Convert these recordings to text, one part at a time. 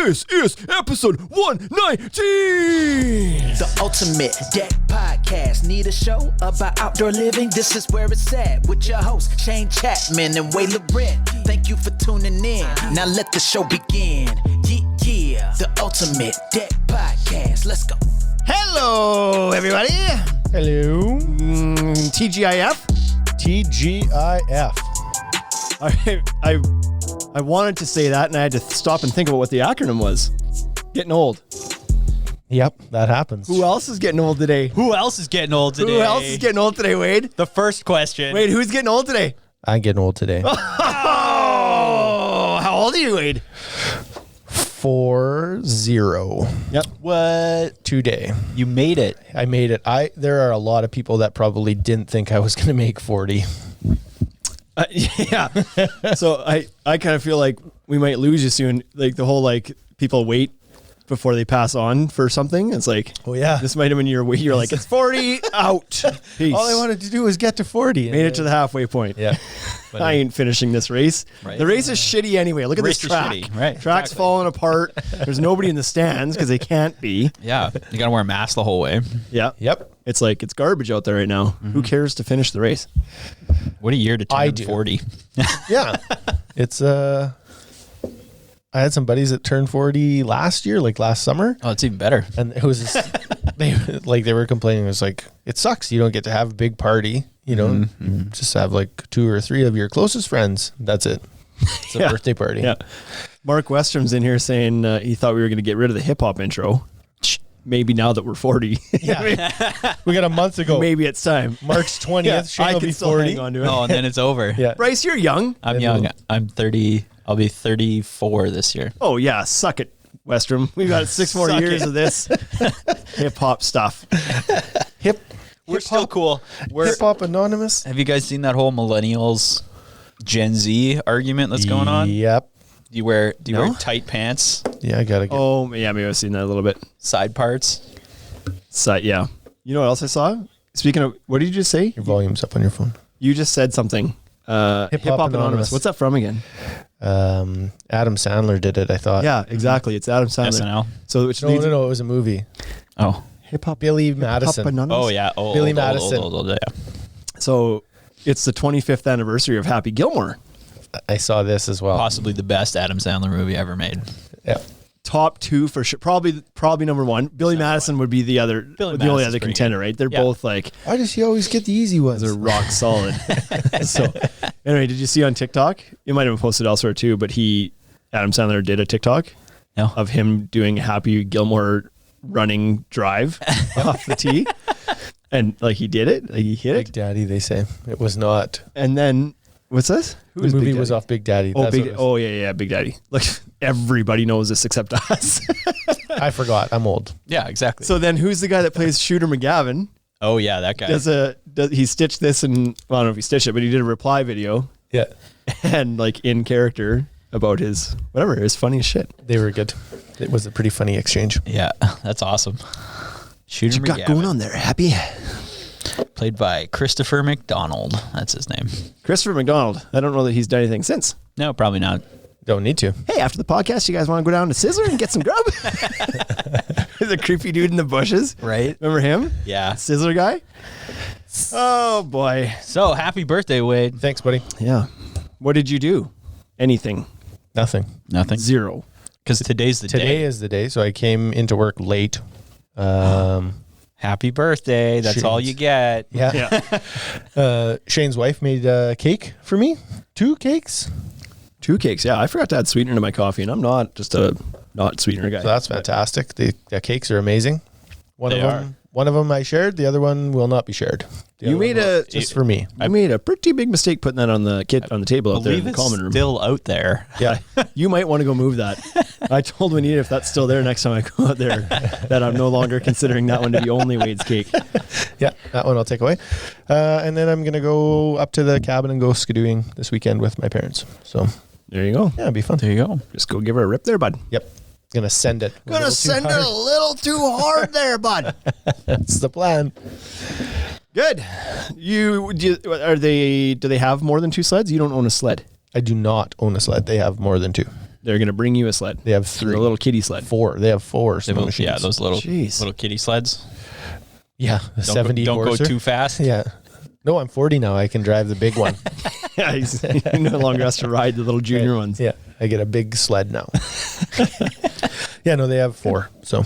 This is episode 119. The Ultimate Deck Podcast. Need a show about outdoor living? This is where it's at. With your hosts, Shane Chapman and Way Laurent. Thank you for tuning in. Now let the show begin. Yeah. The Ultimate Deck Podcast. Let's go. Hello, everybody. Hello. TGIF. TGIF. I wanted to say that, and I had to stop and think about what the acronym was. Getting old. Yep, that happens. Who else is getting old today? Who else is getting old today? Who else is getting old today, Wade? The first question. Wade, who's getting old today? I'm getting old today. Oh, how old are you, Wade? 40. Yep. What? Today. You made it. I made it. There are a lot of people that probably didn't think I was going to make 40. Yeah. So I kind of feel like we might lose you soon. Like the whole people wait before they pass on for something. It's like, Oh, yeah. this might have been your wait. You're like, it's 40 out. Peace. All I wanted to do was get to 40. Made it to the halfway point. Yeah. I ain't finishing this race. Right. The race is shitty anyway. Look at Race this is track. shitty. Right, Track's exactly. falling apart. There's nobody in the stands because they can't be. Yeah. You got to wear a mask the whole way. Yeah. Yep. It's like, it's garbage out there right now. Who cares to finish the race? What a year to I turn do. 40. Yeah. It's, I had some buddies that turned 40 last year, like last summer. Oh, it's even better. And it was, they were complaining. It was like, it sucks. You don't get to have a big party, you know, just have like 2 or 3 of your closest friends. That's it. It's a Yeah. birthday party. Yeah. Mark Westrom's in here saying he thought we were going to get rid of the hip hop intro. Maybe now that we're 40. Yeah. We got a month ago. Maybe it's time. March 20th. Yeah, Shane I will can be still 40. hang on to it. Oh, and then it's over. Yeah. Bryce, you're young. I'm Then young. we'll- I'm 30. I'll be 34 this year. Oh, yeah. Suck it, Westrom. We've got 6 more Suck years it. of this hip hop stuff. We're still cool. Hip Hop Anonymous. Have you guys seen that whole millennials Gen Z argument that's going on? Yep. Do you wear No? tight pants, Yeah, I gotta get. Oh, yeah. Maybe I've seen that a little bit. side parts? So, yeah. You know what else I saw? Speaking of, what did you just say? Your volume's up on your phone. You just said something. Hip Hop Anonymous. What's that from again? Adam Sandler did it. I thought. Yeah, exactly. It's Adam Sandler. SNL. So which No, leads no. It was a movie. Oh. Hip Hop Billy Madison. Anonymous. Oh, yeah. Oh, Billy old, Madison. Old, yeah. So it's the 25th anniversary of Happy Gilmore. I saw this as well. Possibly the best Adam Sandler movie ever made. Yeah. Top 2 for sure. Probably number 1. Billy Madison would be the other, the only Madison's other pretty contender, good. right? They're Yeah. both like, Why does he always get the easy ones? they're rock solid. So anyway, did you see on TikTok? It might have been posted elsewhere too, but Adam Sandler did a TikTok No. of him doing Happy Gilmore running drive off the tee. And he did it. He hit Big it. Daddy, they say. It was not. And then what's this? Who The is movie Big was Daddy? off Big Daddy. Oh, That's what it was. yeah, Big Daddy. Like everybody knows this except us. I forgot. I'm old. Yeah, exactly. So then who's the guy that plays Shooter McGavin? Oh, yeah, that guy. He stitched this and I don't know if he stitched it, but he did a reply video Yeah. and in character about his funniest shit. They were good. It was a pretty funny exchange. Yeah, that's awesome. Shooter McGavin, on there, Happy? played by Christopher McDonald. That's his name. Christopher McDonald. I don't know that he's done anything since. No, probably not. Don't need to. Hey, after the podcast, you guys want to go down to Sizzler and get some grub? The creepy dude in the bushes. Right? Remember him? Yeah. Sizzler guy? Oh, boy. So, happy birthday, Wade. Thanks, buddy. Yeah. What did you do? Anything. Nothing. Nothing. 0. Because today's the Today day. is the day, so I came into work late. Happy birthday. That's all you get. Yeah. Shane's wife made a cake for me. 2 cakes. 2 cakes. Yeah, I forgot to add sweetener to my coffee, and I'm not just a not sweetener guy. So that's fantastic. The cakes are amazing. They are. One of them I shared. The other one will not be shared. The You other made one a- just for me. I made a pretty big mistake putting that on the table out there in believe the it's common room. still out there. Yeah. You might want to go move that. I told Juanita if that's still there next time I go out there that I'm no longer considering that one to be only Wade's cake. Yeah, that one I'll take away. And then I'm going to go up to the cabin and go skidooing this weekend with my parents. So, There you go. yeah, it'll be fun. There you go. Just go give her a rip there, bud. Yep. Going to send it. a little too hard. little too hard there, bud. That's the plan. Good. Do they have more than 2 sleds? You don't own a sled. I do not own a sled. They have more than 2. They're going to bring you a sled. They have 3. A little kitty sled. 4. They have 4 snow machines. Yeah, those little Jeez. little kitty sleds. Yeah, the Don't 70 don't go horser. too fast. Yeah. No, I'm 40 now. I can drive the big one. Yeah, he no longer has to ride the little junior ones. Yeah, I get a big sled now. Yeah, no, they have 4. So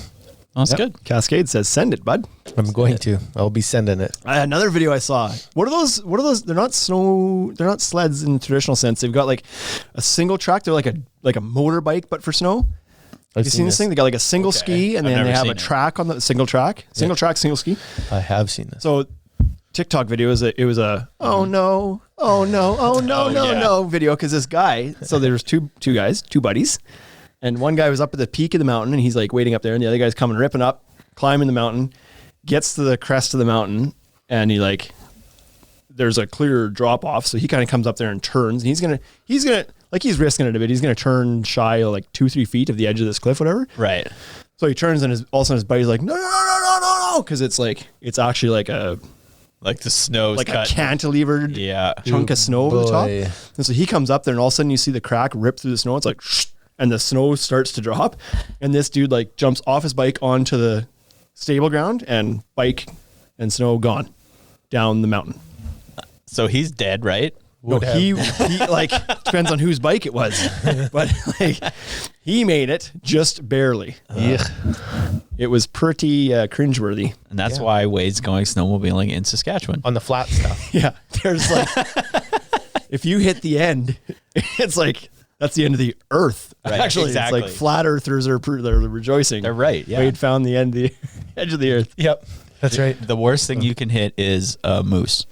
That's Yep. good. Cascade says, send it, bud. I'm going to. I'll be sending it. Another video I saw. What are those? What are those? They're not snow. They're not sleds in the traditional sense. They've got like a single track. They're like a motorbike, but for snow. I've You seen this thing? They got like a single Okay. ski, and I've then never they have seen a it. track on the single track, single ski. I have seen this. So TikTok video is it was a oh no video because this guy. So there was two guys, two buddies, and one guy was up at the peak of the mountain and he's like waiting up there, and the other guy's coming ripping up, climbing the mountain, gets to the crest of the mountain, and he like there's a clear drop off, so he kind of comes up there and turns, and he's gonna like he's risking it a bit. He's gonna turn shy of like 2-3 feet of the edge of this cliff, whatever. Right. So he turns, and all of a sudden his buddy's like, no, because it's actually like a Like the snow's like cut. a cantilevered Yeah. chunk of snow over the top. boy. And so he comes up there, and all of a sudden you see the crack rip through the snow. It's like, and the snow starts to drop, and this dude like jumps off his bike onto the stable ground, and bike and snow gone down the mountain. So he's dead, right? No, he like depends on whose bike it was, but like he made it just barely. It was pretty cringeworthy. And that's why Wade's going snowmobiling in Saskatchewan. On the flat stuff. Yeah, there's like if you hit the end, it's like that's the end of the earth. Right, Actually, exactly. it's like flat earthers are they're rejoicing. They're right, yeah. Wade found the end, the edge of the earth. Yep. That's right. The worst thing you can hit is a moose.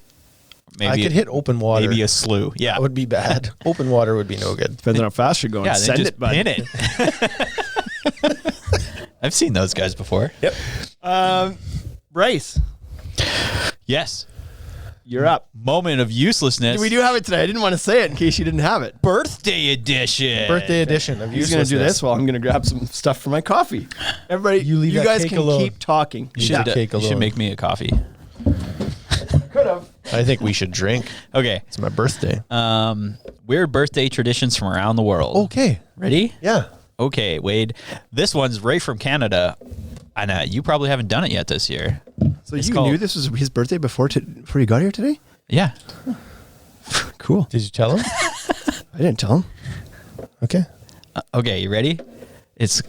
I could hit open water. Maybe a slough. Yeah. That would be bad. Open water would be no good. Depends on how fast you're going. Yeah, then Send just it, bud. pin it. I've seen those guys before. Yep. Bryce, Yes. you're up. Moment of uselessness. We do have it today. I didn't want to say it in case you didn't have it. Birthday edition. Birthday edition of He's going to do uselessness. this while I'm going to grab some stuff for my coffee. Everybody, You leave you that guys cake can alone. keep talking. You should, cake you should alone. make me a coffee. I think we should drink. Okay. It's my birthday. Weird birthday traditions from around the world. Okay. Ready? Yeah. Okay, Wade. This one's right from Canada. And you probably haven't done it yet this year. So It's you called- knew this was his birthday before you got here today? Yeah. Cool. Did you tell him? I didn't tell him. Okay. Okay, you ready? This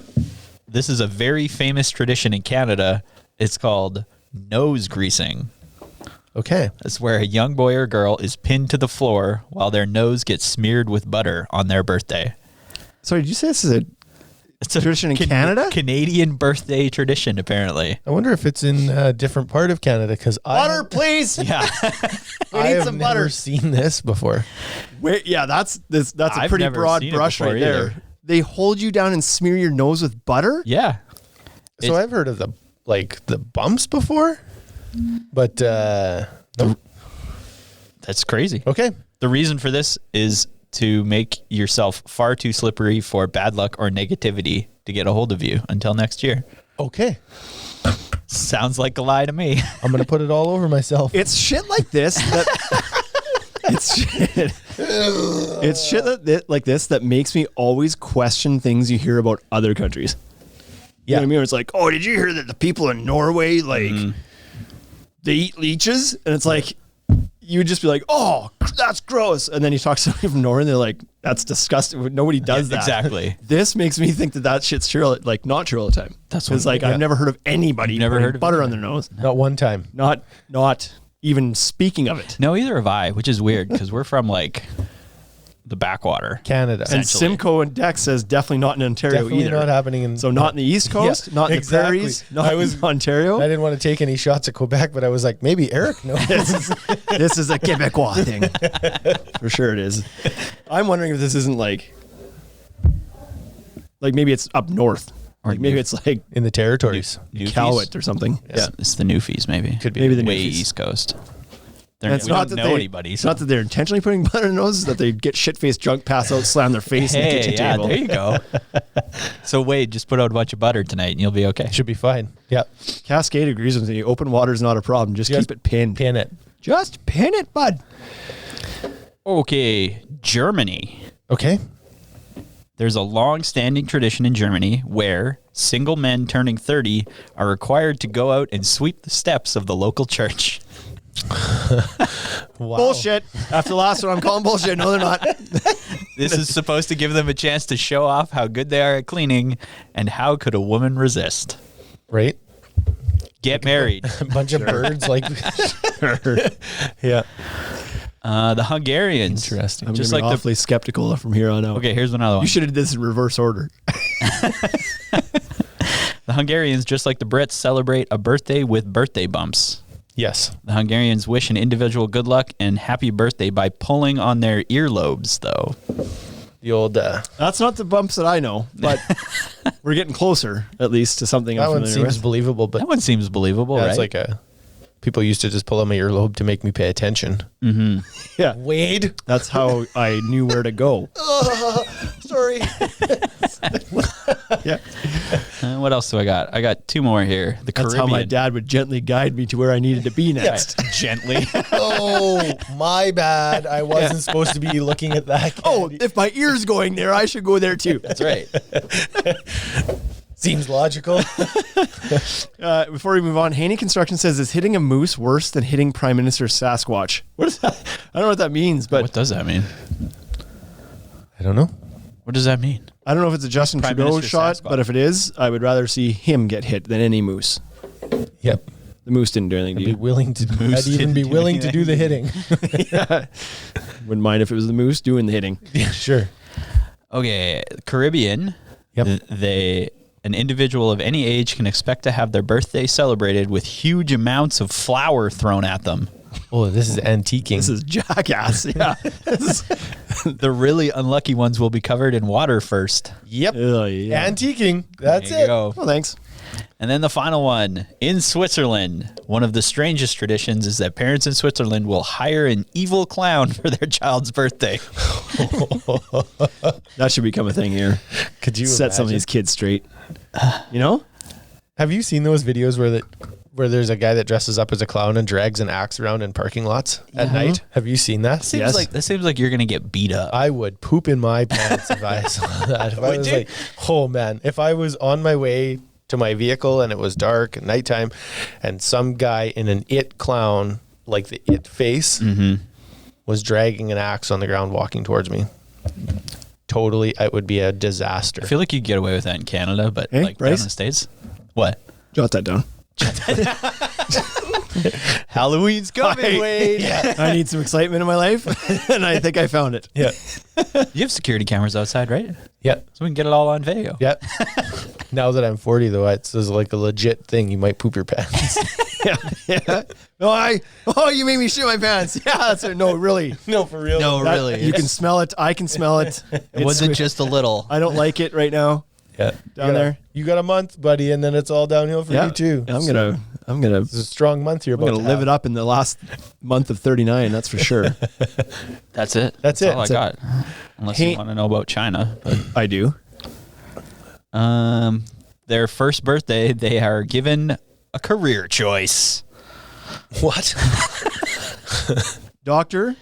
is a very famous tradition in Canada. It's called nose greasing. Okay. It's where a young boy or girl is pinned to the floor while their nose gets smeared with butter on their birthday. Sorry, did you say this is a It's a tradition in Canada? Canadian birthday tradition, apparently. I wonder if it's in a different part of Canada because butter, please? Yeah. We I need have some never butter. seen this before. Wait, yeah, that's a I've pretty never broad seen it brush before right there. either. They hold you down and smear your nose with butter? Yeah. So I've heard of the bumps before, but no. That's crazy. Okay. The reason for this is to make yourself far too slippery for bad luck or negativity to get a hold of you until next year. Okay. Sounds like a lie to me. I'm gonna put it all over myself. It's shit like this that it's shit like this that makes me always question things you hear about other countries. You know what I mean? It's like, oh, did you hear that the people in Norway they eat leeches? And it's like you would just be like, oh, that's gross. And then you talk to somebody from Norway and they're like, that's disgusting. Nobody does that. Exactly. This makes me think that shit's true, like not true all the time. That's because what- like I've never heard of anybody Never putting heard of butter it on their nose. Not one time. Not even speaking of it. No, either have I, which is weird because we're from like the backwater. Canada. And Essentially. Simcoe and Dex says definitely not in Ontario Definitely either. not happening in. So not in the East Coast, Yeah, not in exactly. the prairies, not in Ontario. I didn't want to take any shots at Quebec, but I was like, maybe Eric knows. This is a Quebecois thing. For sure it is. I'm wondering if this isn't like maybe it's up north. Or maybe it's like In the territories. Newfies? Cowit or something. Yeah. It's the Newfies, maybe. Could be. Maybe the way Newfies. East Coast. And We it's not don't that know they, anybody. It's So. not that they're intentionally putting butter in their noses, that they get shit-faced drunk, pass out, slam their face in the Hey, kitchen yeah, table. there you go. So Wade, just put out a bunch of butter tonight and you'll be okay. Should be fine. Yep. Cascade agrees with me. Open water is not a problem. Just keep it pinned. Pin it. Just pin it, bud. Okay, Germany. Okay. There's a long-standing tradition in Germany where single men turning 30 are required to go out and sweep the steps of the local church. Wow. Bullshit. After the last one, I'm calling bullshit. No, they're not. This is supposed to give them a chance to show off how good they are at cleaning, and how could a woman resist? Right? Get married. A bunch of birds like yeah. The Hungarians. Interesting. I'm Just just like the- awfully skeptical from here on out. Okay, here's another one. You should have did this in reverse order. The Hungarians, just like the Brits, celebrate a birthday with birthday bumps. Yes. The Hungarians wish an individual good luck and happy birthday by pulling on their earlobes, though. The old That's not the bumps that I know, but we're getting closer, at least, to something that I'm one familiar seems with. believable, but That one seems believable, that's right? like a people used to just pull on my earlobe to make me pay attention. Yeah, Wade. that's how I knew where to go. Sorry. Yeah, What else do I got? I got two more here. The that's Caribbean. how my dad would gently guide me to where I needed to be next. Gently. Oh, my bad. I wasn't supposed to be looking at that. Oh, candy. if my ear's going there, I should go there too. That's right. Seems logical. Before we move on, Haney Construction says, is hitting a moose worse than hitting Prime Minister Sasquatch? What is that? I don't know what that means, but What does that mean? I don't know. What does that mean? I don't know if it's a Justin Prime Trudeau Minister shot, Sasquatch. but if it is, I would rather see him get hit than any moose. Yep. The moose didn't do anything to Be you. willing to. I'd even be didn't do willing to do the hitting. Wouldn't mind if it was the moose doing the hitting. Yeah, sure. Okay, Caribbean. Yep. An individual of any age can expect to have their birthday celebrated with huge amounts of flour thrown at them. Oh, this is antiquing. This is jackass. Yeah. The really unlucky ones will be covered in water first. Yep. Oh, yeah. Antiquing. That's There you it. go. Well, thanks. And then the final one. In Switzerland, one of the strangest traditions is that parents in Switzerland will hire an evil clown for their child's birthday. That should become a thing here. Could you Set some of imagine? these kids straight. You know? Have you seen those videos where there's a guy that dresses up as a clown and drags an axe around in parking lots at night? Have you seen that? Seems like that seems like you're gonna get beat up. I would poop in my pants if I saw that. If I was like, oh man, if I was on my way to my vehicle and it was dark at nighttime and some guy in an It clown, like the It face, was dragging an axe on the ground walking towards me. Totally, it would be a disaster. I feel like you get away with that in Canada, but Hey, like down Bryce? in the States. What? Jot that down. Halloween's coming, Wade. I need some excitement in my life, and I think I found it. Yeah. You have security cameras outside, right? Yeah. So we can get it all on video. Yeah. Now that I'm 40, though, it's like a legit thing. You might poop your pants. Yeah. You made me shit my pants. Yeah, that's it. No, really. No, for real. No, That- really. You can smell it. I can smell it. It wasn't just a little. I don't like it right now. Yeah. Down there. You got a month, buddy, and then it's all downhill for Yeah. you too. I'm gonna It's a strong month you're about to live it up in the last month of 39. That's for sure. That's it. That's it. all I That's it. got. Unless Hey- you want to know about China. But, I do. their first birthday, they are given a career choice. What? Doctor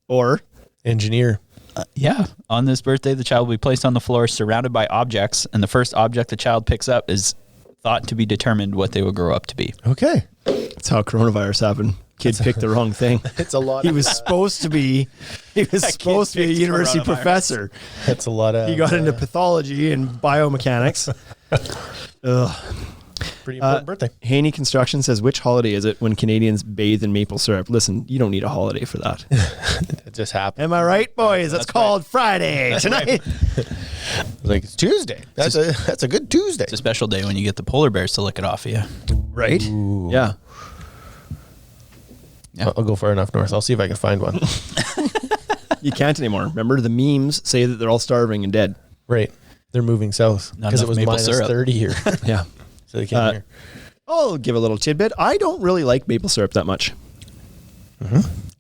or Engineer. Yeah. On this birthday, the child will be placed on the floor surrounded by objects, and the first object the child picks up is thought to be determined what they will grow up to be. Okay. that's how coronavirus happened. Kid picked the wrong thing. It's a lot. He was supposed to be a university coronavirus. professor. That's a lot of. He got into pathology and biomechanics. Ugh. pretty important birthday. Haney Construction says, which holiday is it when Canadians bathe in maple syrup? Listen, you don't need a holiday for that. It just happened. Am I right, boys? That's called Friday tonight. Like it's Tuesday. That's a good Tuesday. It's a special day when you get the polar bears to lick it off of you. Right? Yeah. I'll go far enough north. I'll see if I can find one. You can't anymore. Remember, the memes say that they're all starving and dead. Right. They're moving south Not because it enough was maple minus syrup. 30 here. Yeah. So they came here. I'll give a little tidbit. I don't really like maple syrup that much.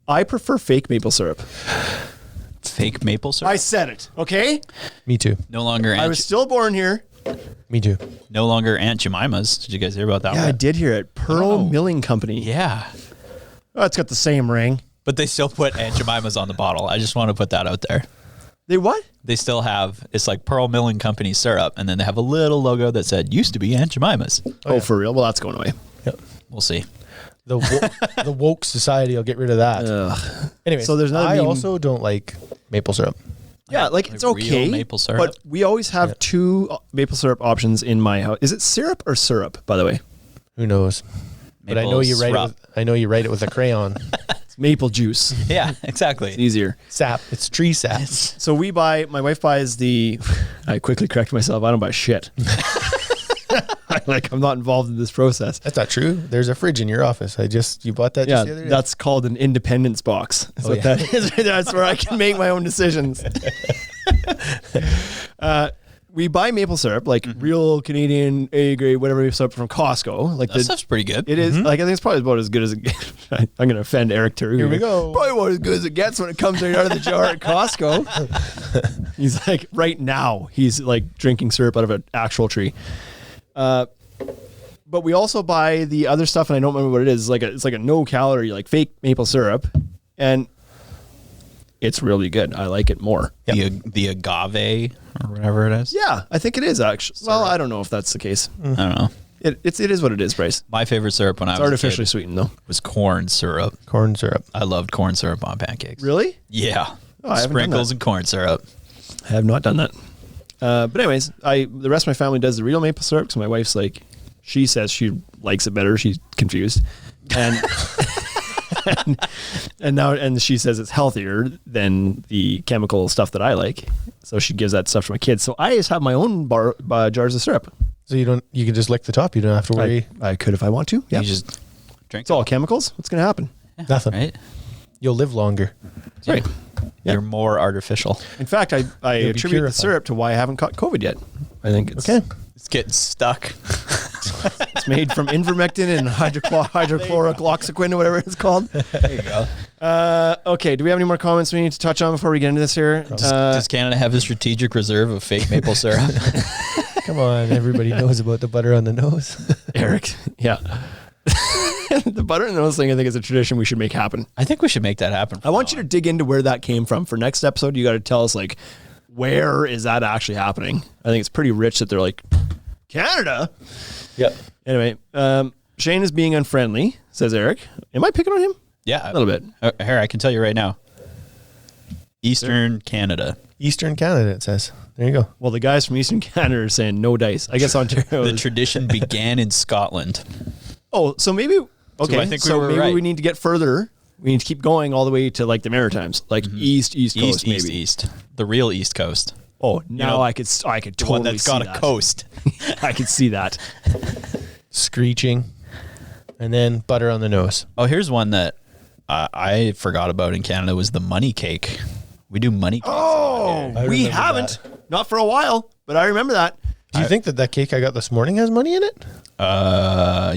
I prefer fake maple syrup. Fake maple syrup. I said it, okay? Me too. No longer I Aunt, was still born here. Me too. no longer Aunt Jemima's. Did you guys hear about that Yeah, I one? did hear it. Pearl Oh. Milling Company. Yeah. Oh, it's got the same ring. But they still put Aunt Jemima's on the bottle. I just want to put that out there. They what? They still have, it's like Pearl Milling Company syrup, and then they have a little logo that said, used to be Aunt Jemima's. Oh, for real? Well, that's going away. Yep. We'll see. The woke society will get rid of that. Anyway, So there's another I meme- also don't like maple syrup. Yeah, like it's real okay. maple syrup? But we always have two maple syrup options in my house. Is it syrup or syrup, by the way? Who knows? But I Maple know you write it syrup. with, I know you write it with a crayon. It's maple juice. Yeah, exactly. Easier. Sap. It's tree sap. So my wife buys I quickly correct myself. I don't buy shit. I'm not involved in this process. That's not true. There's a fridge in your office. You bought that just the other day? That's called an independence box. That's what yeah. that is. That's where I can make my own decisions. We buy maple syrup, like real Canadian A grade, whatever maple syrup from Costco. Like That stuff's pretty good. it is. Like I think it's probably about as good as it gets. I'm going to offend Eric too. Here we go. Probably about as good as it gets when it comes right out of the jar at Costco. He's like, right now, he's like drinking syrup out of an actual tree. But we also buy the other stuff, and I don't remember what it is. It's like a no calorie, like fake maple syrup, and it's really good. I like it more. The agave or whatever it is. Yeah, I think it is actually. Well, I don't know if that's the case. I don't know. It is what it is, Bryce. My favorite syrup when I It's was artificially a kid sweetened, though. was corn syrup. Corn syrup. I loved corn syrup on pancakes. Really? Yeah. Oh, I haven't done Sprinkles that. and corn syrup. I have not done that. But anyways, the rest of my family does the real maple syrup because my wife's like, she says she likes it better. She's confused, and and she says it's healthier than the chemical stuff that I like. So she gives that stuff to my kids. So I just have my own jars of syrup. So you can just lick the top. You don't have to worry. I could if I want to. Yeah, You just drink it's all chemicals. What's going to happen? Nothing. right? You'll live longer. Right. Yeah. You're more artificial. In fact, I attribute the purified. syrup to why I haven't caught COVID yet. I think it's Okay. It's getting stuck. It's made from ivermectin and hydrochloroxyquin or whatever it's called. There you go. Okay, do we have any more comments we need to touch on before we get into this here? Does Canada have a strategic reserve of fake maple syrup? Come on. Everybody knows about the butter on the nose. Eric, yeah. The butter and nose thing, I think, is a tradition we should make happen. I think we should make that happen. I want you to dig into where that came from. For next episode, you got to tell us, like, where is that actually happening? I think it's pretty rich that they're like, Canada? Yep. Anyway, Shane is being unfriendly, says Eric. Am I picking on him? Yeah. A little bit. Here, I can tell you right now. Eastern Canada. Eastern Canada, it says. There you go. Well, the guys from Eastern Canada are saying no dice. I guess Ontario. The tradition began in Scotland. Oh, so maybe okay. I think we so were maybe right. we need to get further. We need to keep going all the way to like the Maritimes, like East Coast, maybe. East. The real East Coast. Oh, now know, I could totally The one that's see got that. a coast. I could see that. Screeching. And then butter on the nose. Oh, here's one that I forgot about in Canada was the money cake. We do money cakes. Oh, I we remember haven't, not for a while, but I remember that. Do you think that cake I got this morning has money in it?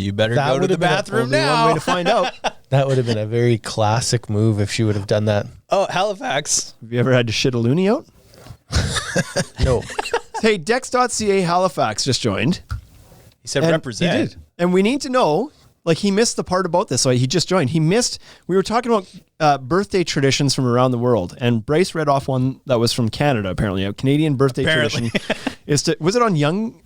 You better That go to would the have been bathroom Only one now. way to find out. That would have been a very classic move if she would have done that. Oh, Halifax. Have you ever had to shit a loony out? No. Hey, Dex.ca Halifax just joined. He said And represent. He did. And we need to know, like, he missed the part about this. So he just joined. We were talking about birthday traditions from around the world. And Bryce read off one that was from Canada, apparently. A Canadian birthday tradition was it on Young?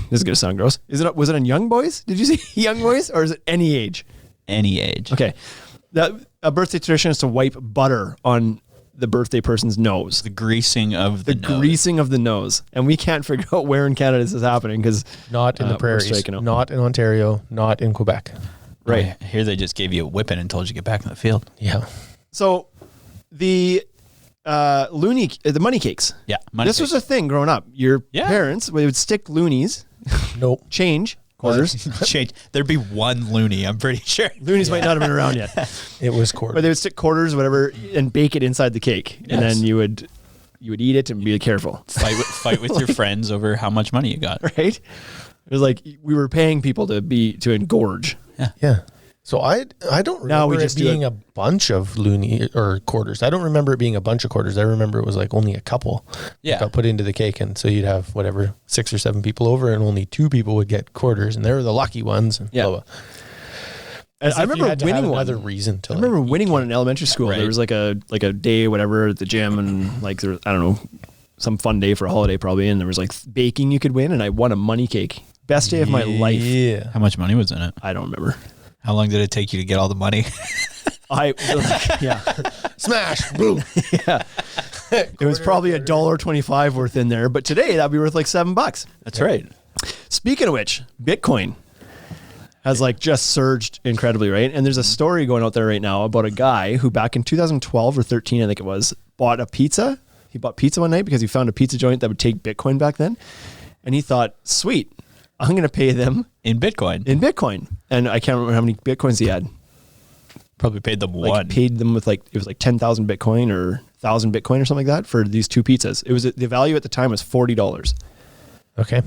This is going to sound gross. Was it on Young Boys? Did you say Young Boys? Or is it any age? Any age. Okay. A birthday tradition is to wipe butter on the birthday person's nose. The greasing of the nose. Greasing of the nose. And we can't figure out where in Canada this is happening because Not in the we're prairies. striking out. Not in Ontario. Not in Quebec. Right. Here they just gave you a whipping and told you to get back in the field. Yeah. So the the money cakes. Yeah. Money This was a thing growing up. Your Yeah. parents, they would stick loonies, Nope. change, quarters. change. There'd be one loony, I'm pretty sure. Loonies might not have been around yet. It was But quarter. they would stick quarters, whatever, and bake it inside the cake. And Yes. then you would eat it and be careful. Fight with your friends over how much money you got. Right? It was like we were paying people to engorge. Yeah. So I don't Now we remember just it do being it. a bunch of loony or quarters. I don't remember it being a bunch of quarters. I remember it was like only a couple Yeah. got put into the cake. And so you'd have whatever, 6 or 7 people over and only 2 people would get quarters. And they were the lucky ones. And Yeah. blah, blah. And As I if you remember had to have winning one. another reason to. I remember winning one in elementary school. Right. There was like a day, whatever, at the gym, and like there, I don't know, some fun day for a holiday probably, and there was like baking you could win, and I won a money cake. Best day of my life. Yeah. How much money was in it? I don't remember. How long did it take you to get all the money? Yeah, Smash. Boom. yeah. It was probably $1.25 worth in there, but today that'd be worth like $7. That's right. Speaking of which, Bitcoin has like just surged incredibly, right? And there's a story going out there right now about a guy who back in 2012 or 13, I think it was, bought a pizza. He bought pizza one night because he found a pizza joint that would take Bitcoin back then. And he thought, sweet, I'm going to pay them In Bitcoin. in Bitcoin. And I can't remember how many Bitcoins he had. Probably paid them Like one. paid them with like, it was like 10,000 Bitcoin or 1,000 Bitcoin or something like that for these two pizzas. It was, the value at the time was $40. Okay.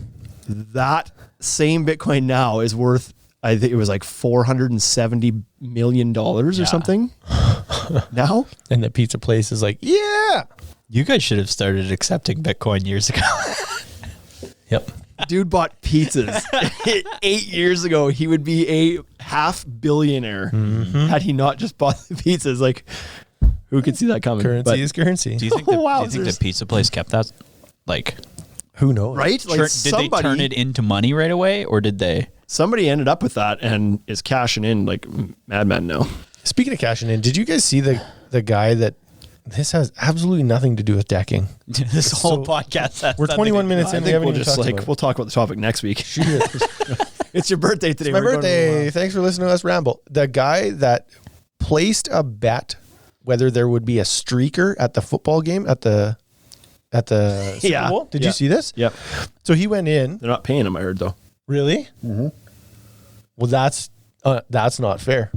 That same Bitcoin now is worth, I think it was like $470 million or something now. And the pizza place is like, yeah. You guys should have started accepting Bitcoin years ago. Yep. Dude bought pizzas 8 years ago. He would be a $500 million had he not just bought the pizzas. Like, who could see that coming? Currency But- is currency. Do you think the, Wow, do you think the there's- pizza place kept that? Like, Who knows? right? Like did they turn it into money right away, or did they? somebody ended up with that and is cashing in like madman now. Speaking of cashing in, did you guys see the guy that this has absolutely nothing to do with decking? This whole podcast. has We're nothing 21 to do- minutes I in. We think haven't we'll even just talked like about it. we'll talk about the topic next week. Shit. It's your birthday today. My We're going to move birthday. on. Thanks for listening to us ramble. The guy that placed a bet whether there would be a streaker at the football game at the Super Yeah. Bowl. Did Yeah. you see this? Yep. So he went in. They're not paying him, I heard though. Really? Mm-hmm. Well, that's not fair.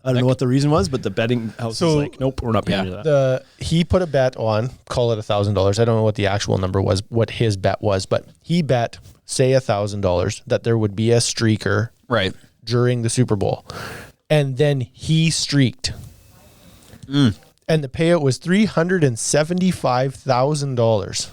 I don't know what the reason was, but the betting house So- was like, nope, we're not paying you that. He put a bet on, call it $1,000. I don't know what the actual number was, what his bet was, but he bet, say $1,000, that there would be a streaker Right. during the Super Bowl. And then he streaked. And the payout was $375,000.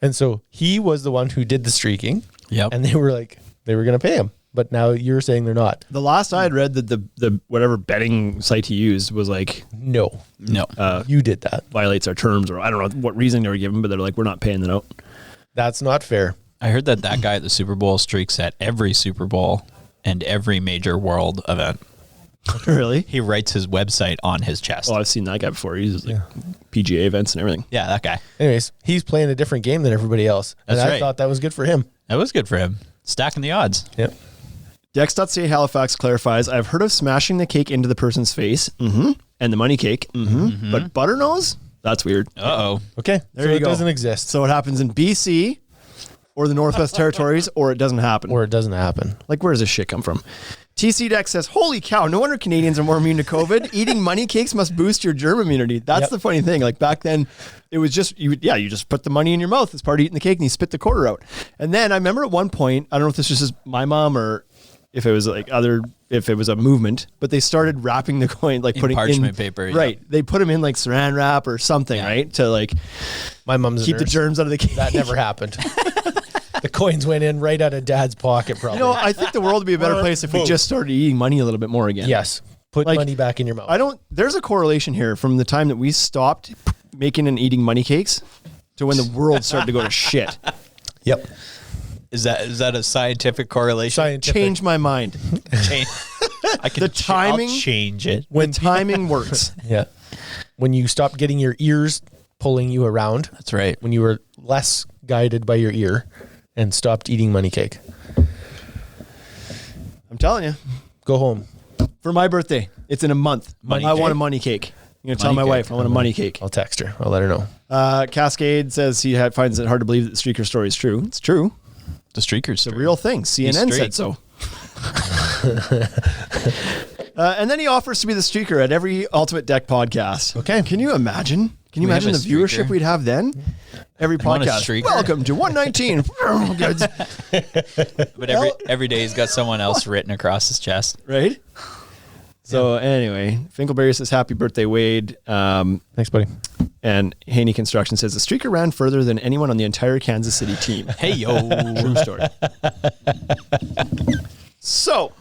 And so he was the one who did the streaking. Yep. And they were like, they were going to pay him. But now you're saying they're not. The last I had read that the whatever betting site he used was like No. No. You did that. violates our terms, or I don't know what reason they were given, but they're like, we're not paying that out. That's not fair. I heard that guy at the Super Bowl streaks at every Super Bowl and every major world event. Really? He writes his website on his chest. Oh, I've seen that guy before. He's like PGA events and everything. Yeah, that guy. Anyways, he's playing a different game than everybody else. And That's I right. thought that was good for him. That was good for him. Stacking the odds. Yep. Dex.ca Halifax clarifies, I've heard of smashing the cake into the person's face and the money cake, but butter nose? That's weird. Uh-oh. Okay. There so you it go. doesn't exist. So it happens in BC or the Northwest Territories, or it doesn't happen. Or it doesn't happen. Like, where does this shit come from? TC Dex says, holy cow, no wonder Canadians are more immune to COVID. Eating money cakes must boost your germ immunity. That's Yep. the funny thing. Like back then, it was just, you just put the money in your mouth as part of eating the cake and you spit the quarter out. And then I remember at one point, I don't know if this was just my mom or if it was like if it was a movement, but they started wrapping the coin, like In putting parchment paper, yeah. Right. They put them in like saran wrap or something, right? To like My mom's a keep the nurse. germs out of the cake. That never happened. The coins went in right out of Dad's pocket, probably. You know, I think the world would be a better place if we just started eating money a little bit more again. yes. Put Like, money back in your mouth. There's a correlation here from the time that we stopped making and eating money cakes to when the world started to go to shit. Yep. Is that a scientific correlation? Scientific. Change my mind. Change. I can The timing- I'll change it. When timing works. Yeah. When you stopped getting your ears pulling you around, That's right. when you were less guided by your ear and stopped eating money cake. I'm telling you. Go home. For my birthday, it's in a month. Money I want cake? a money cake. I'm going to tell Money my cake. wife I want a money cake. I'll text her. I'll let her know. Cascade says he finds it hard to believe that the streaker story is true. It's true. The streakers. The real thing. CNN said streaked. so. And then he offers to be the streaker at every Ultimate Deck podcast. Okay. Can you imagine? Can you We have imagine a the viewership streaker? we'd have then? Every want a podcast. streaker? Welcome to 119. But every day he's got someone else written across his chest. Right? So anyway, Finkelberry says, happy birthday, Wade. Thanks, buddy. And Haney Construction says, the streaker ran further than anyone on the entire Kansas City team. Hey yo. True story. So,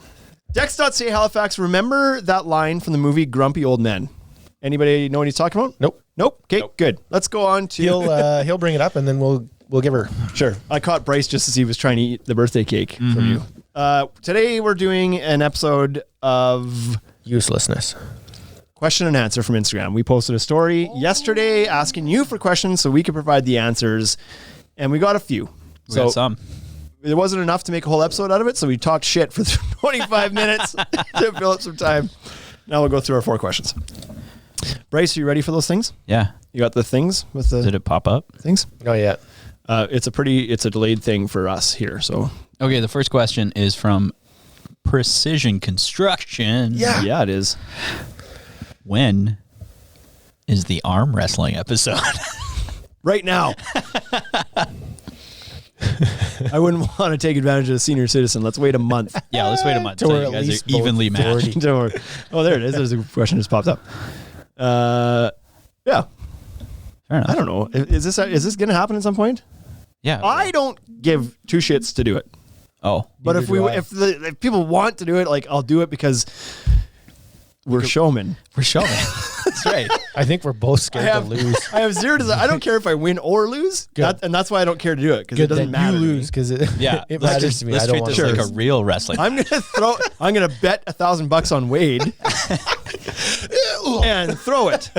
Dex.ca Halifax, remember that line from the movie Grumpy Old Men? Anybody know what he's talking about? Nope. Nope. Okay, good. Let's go on to... He'll bring it up, and then we'll give her. Sure. I caught Bryce just as he was trying to eat the birthday cake from you. Today we're doing an episode of Uselessness. question and answer from Instagram. We posted a story yesterday asking you for questions so we could provide the answers, and we got a few. We got some. There wasn't enough to make a whole episode out of it, so we talked shit for 25 minutes to fill up some time. Now we'll go through our 4 questions. Bryce, are you ready for those things? Yeah. You got the things with the Did it pop up? things? Not yet. It's a delayed thing for us here. So Okay, the first question is from Precision Construction. yeah, it is. When is the arm wrestling episode? Right now. I wouldn't want to take advantage of a senior citizen. Let's wait a month. Yeah, let's wait a month Till till we're you at guys least are evenly both 40. matched. Don't worry. Oh, there it is. There's a question just popped up. Yeah. Fair enough. I don't know. Is this going to happen at some point? Yeah. I don't give 2 shits to do it. Oh. But Neither do I. if people want to do it, like I'll do it because we're showmen. We're showing. That's right. I think we're both scared to lose. I have 0 to. I don't care if I win or lose. Good. And that's why I don't care to do it because it Good doesn't that matter. you to me. lose because it, Yeah. it let's matters just, to me. let's I don't treat want this to like lose. a real wrestling. I'm gonna bet $1,000 on Wade and throw it.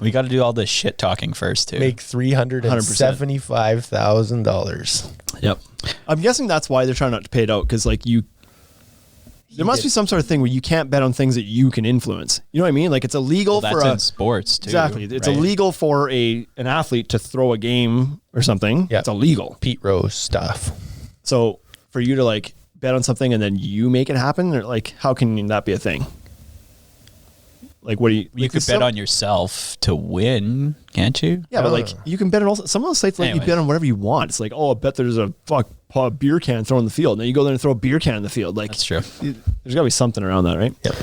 We got to do all this shit talking first, too. Make $375,000. Yep. I'm guessing that's why they're trying not to pay it out because like there must be some sort of thing where you can't bet on things that you can influence. You know what I mean? Like it's illegal Well, for that's a in sports, too. exactly. It's right? illegal for an athlete to throw a game or something. Yeah. It's illegal. Pete Rose stuff. So for you to like bet on something and then you make it happen, or like how can that be a thing? Like what do you? You could bet on yourself to win, can't you? Yeah, but like you can bet on all some of those sites. Like Anyways. you bet on whatever you want. It's like, oh, I bet there's a beer can thrown in the field. Now you go there and throw a beer can in the field. Like That's true. There's got to be something around that, right? Yep.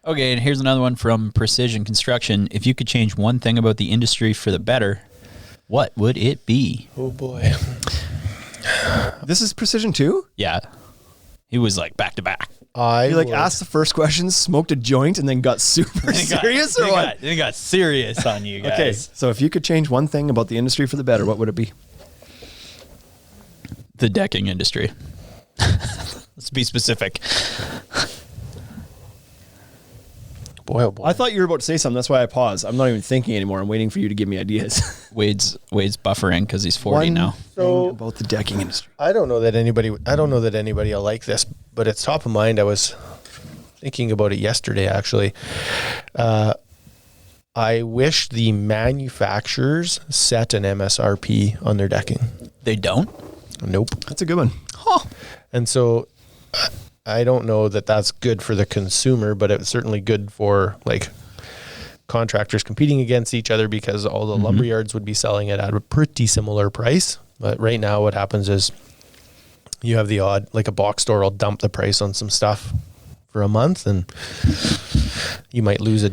Okay, and here's another one from Precision Construction. If you could change one thing about the industry for the better, what would it be? Oh boy. This is precision too. Yeah. He was like back to back. You like asked the first question, smoked a joint, and then got super serious, or what? They got serious on you guys. Okay, so if you could change one thing about the industry for the better, what would it be? The decking industry. Let's be specific. Boy, oh boy. I thought you were about to say something. That's why I paused. I'm not even thinking anymore. I'm waiting for you to give me ideas. Wade's buffering because he's 40 now. Thing about the decking industry. I don't know that anybody will like this, but it's top of mind. I was thinking about it yesterday, actually. I wish the manufacturers set an MSRP on their decking. They don't? Nope. That's a good one. And so I don't know that that's good for the consumer, but it's certainly good for like contractors competing against each other because all the lumber yards would be selling it at a pretty similar price. But right now what happens is you have the odd, like a box store will dump the price on some stuff for a month and you might lose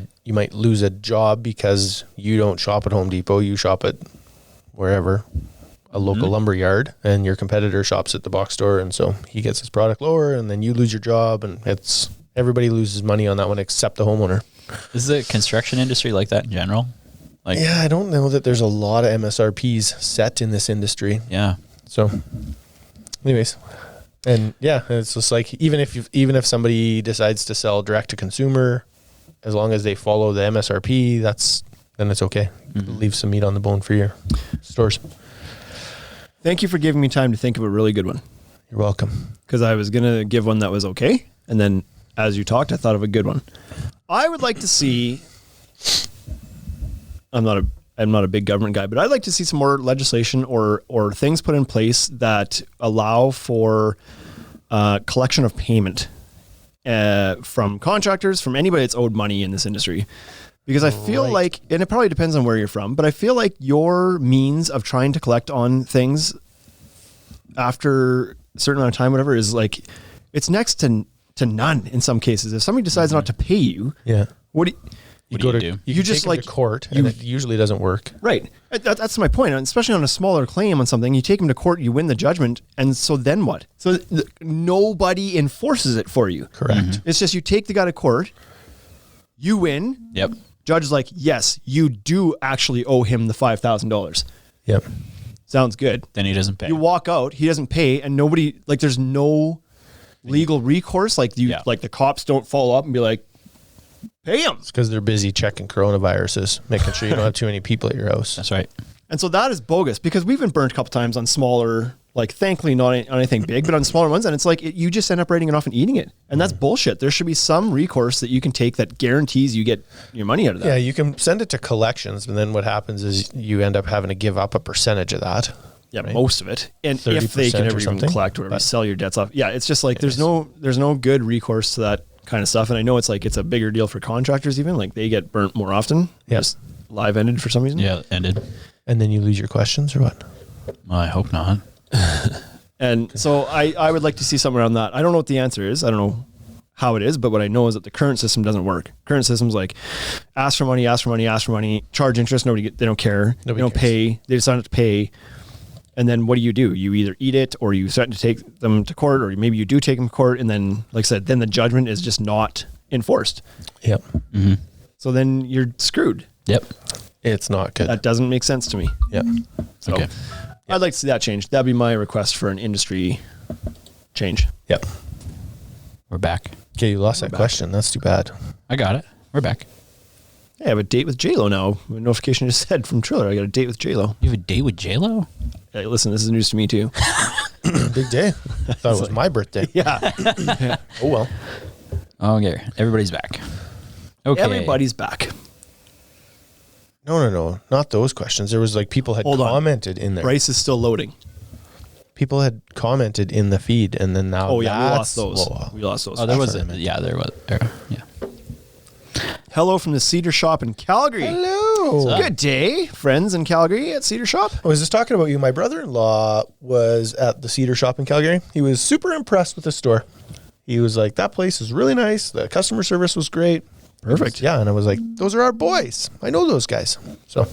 a job because you don't shop at Home Depot, you shop at wherever, a local lumber yard, and your competitor shops at the box store, and so he gets his product lower and then you lose your job, and it's everybody loses money on that one except the homeowner. Is the construction industry like that in general? Like, Yeah, I don't know that there's a lot of MSRPs set in this industry. yeah. So anyways, and yeah, it's just like even if somebody decides to sell direct to consumer, as long as they follow the MSRP, then it's okay. Leave some meat on the bone for your stores. Thank you for giving me time to think of a really good one. You're welcome. Because I was going to give one that was okay. And then as you talked, I thought of a good one. I would like to see, I'm not a big government guy, but I'd like to see some more legislation or things put in place that allow for collection of payment from contractors, from anybody that's owed money in this industry. Because I feel like, and it probably depends on where you're from, but I feel like your means of trying to collect on things after a certain amount of time, whatever, is like, it's next to none in some cases. If somebody decides not to pay you, Yeah. What do you do? You just, just take like, them to court, and it usually doesn't work. Right. That's my point. And especially on a smaller claim on something, you take them to court, you win the judgment, and so then what? So nobody enforces it for you. Correct. It's just you take the guy to court, you win. Yep. Judge is like, yes, you do actually owe him the $5,000. Yep. Sounds good. Then he doesn't pay. You walk out, he doesn't pay, and nobody, like, there's no legal recourse. Like like the cops don't follow up and be like, pay him. It's because they're busy checking coronaviruses, making sure you don't have too many people at your house. That's right. And so that is bogus because we've been burnt a couple times on smaller, like, thankfully not on anything big, but on smaller ones. And it's like, you just end up writing it off and eating it. And that's bullshit. There should be some recourse that you can take that guarantees you get your money out of that. Yeah, you can send it to collections, but then what happens is you end up having to give up a percentage of that. Yeah, right? most of it. And 30% if they can or ever even something. collect or whatever, sell your debts off. Yeah, it's just like there's no good recourse to that kind of stuff. And I know it's like it's a bigger deal for contractors even. Like they get burnt more often. Yeah. Just live ended for some reason. Yeah, ended. And then you lose your questions or what? Well, I hope not. And so I would like to see something around that. I don't know what the answer is. I don't know how it is, but what I know is that the current system doesn't work. Current system's like ask for money, charge interest, they don't care. Nobody they don't cares. pay. They decide not to pay. And then what do? You either eat it or you start to take them to court, or maybe you do take them to court. And then, like I said, then the judgment is just not enforced. Yep. So then you're screwed. Yep. It's not good. That doesn't make sense to me. Yep. So Okay. I'd like to see that change. That'd be my request for an industry change. Yep. We're back. Okay, you lost that question. That's too bad. I got it. We're back. Hey, I have a date with JLo now. A notification just said from Triller, I got a date with JLo. You have a date with J-Lo? Hey, listen, this is news to me too. Big day. I thought it was my birthday. Yeah. Oh, well. Okay. Everybody's back. Okay. Everybody's back. No. Not those questions. There was like people had Hold on. commented in there. Bryce is still loading. People had commented in the feed, and then now Oh, yeah, we that's lost those. low. We lost those. Oh, there was what I a, meant. yeah, there was. Yeah. Hello from the Cedar Shop in Calgary. Hello. Good day, friends in Calgary at Cedar Shop. I was just talking about you. My brother-in-law was at the Cedar Shop in Calgary. He was super impressed with the store. He was like, that place is really nice. The customer service was great. Perfect. Yeah, and I was like, those are our boys. I know those guys. So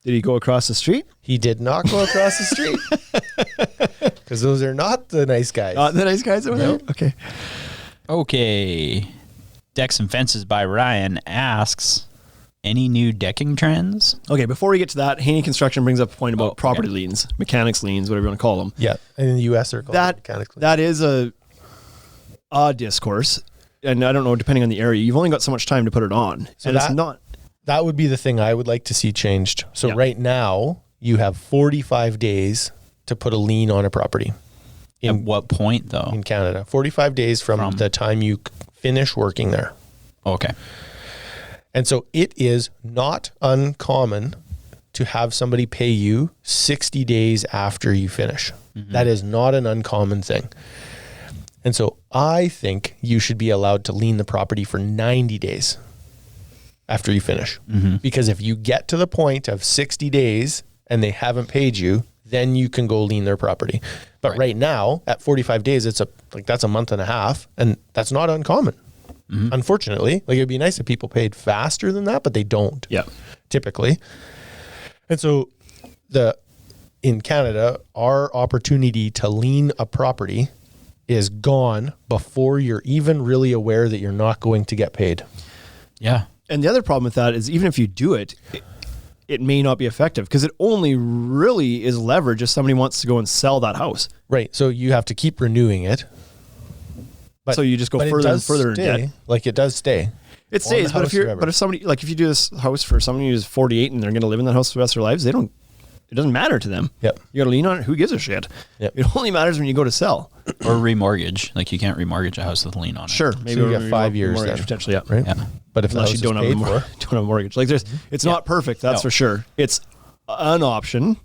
Did he go across the street? he did not go across the street because those are not the nice guys. The nice guys over there? Okay. Okay. Decks and Fences by Ryan asks, any new decking trends? Okay, before we get to that, Haney Construction brings up a point about Oh, property okay. liens, mechanics liens, whatever you want to call them. Yeah, in the U.S. they're called mechanically. That is a discourse, and I don't know, depending on the area, you've only got so much time to put it on. So and it's that- not. That would be the thing I would like to see changed. So Yeah. right now you have 45 days to put a lien on a property At what point, though? in Canada. 45 days from the time you finish working there. Okay. And so it is not uncommon to have somebody pay you 60 days after you finish. That is not an uncommon thing. And so I think you should be allowed to lien the property for 90 days after you finish. Because if you get to the point of 60 days and they haven't paid you, then you can go lien their property. But right now at 45 days, that's a month and a half, and that's not uncommon. Unfortunately, like it'd be nice if people paid faster than that, but they don't. Yeah. Typically. And so in Canada, our opportunity to lien a property is gone before you're even really aware that you're not going to get paid. Yeah. And the other problem with that is even if you do it, it may not be effective because it only really is leverage if somebody wants to go and sell that house. Right. So you have to keep renewing it. But, So you just go but it further and does further in stay. debt. Like it does stay. It on stays, the but house if forever. somebody, like if you do this house for somebody who's 48 and they're going to live in that house for the rest of their lives, it doesn't matter to them. Yep. You got to lean on it. Who gives a shit? Yep. It only matters when you go to sell. Or remortgage. Like you can't remortgage a house with a lien on it. Sure. Maybe you got 5 years mortgage then. potentially. Yeah. Right. Yeah. But if the Unless house you don't is have, paid don't for, have a mortgage. Like it's not perfect. That's No. for sure. It's an option.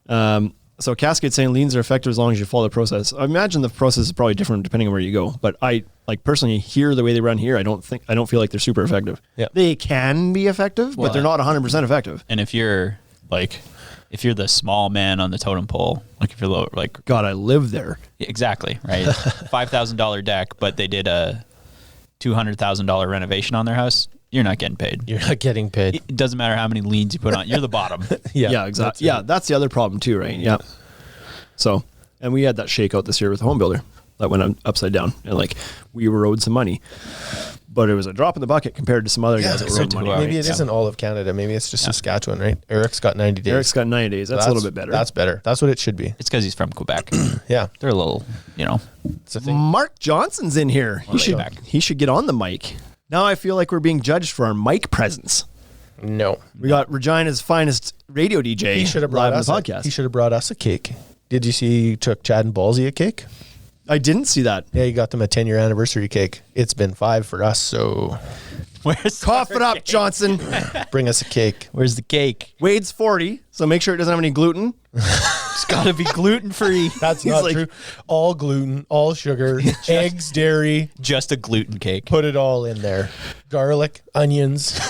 So Cascade saying liens are effective as long as you follow the process. I imagine the process is probably different depending on where you go. But I like personally here the way they run here, I don't feel like they're super effective. Yeah. They can be effective, Well, but they're not 100% effective. And if you're the small man on the totem pole, like if you're low, like God, I live there. exactly, right? $5,000 deck, but they did a $200,000 renovation on their house. You're not getting paid. You're not getting paid. It doesn't matter how many leads you put on. You're the bottom. Yeah, exactly. Yeah, that's the other problem too, right? Yeah. So, and we had that shakeout this year with the home builder that went upside down, and like we were owed some money, but it was a drop in the bucket compared to some other guys that were owed money. Maybe it isn't all of Canada. Maybe it's just Saskatchewan, right? Eric's got 90 days. Eric's got 90 days. That's a little bit better. That's better. That's what it should be. It's because he's from Quebec. Yeah. They're a little, It's a thing. Mark Johnson's in here. He should get on the mic. Now I feel like we're being judged for our mic presence. No. We got Regina's finest radio DJ He should have brought live us on the podcast. He should have brought us a cake. Did you see he took Chad and Ballsy a cake? I didn't see that. Yeah, he got them a 10-year anniversary cake. It's been 5 for us, so Cough it up, Johnson. bring us a cake. Where's the cake? Wade's 40, so make sure it doesn't have any gluten. It's got to be gluten free. That's He's not like- true. All gluten, all sugar, eggs, dairy. Just a gluten cake. Put it all in there. Garlic, onions,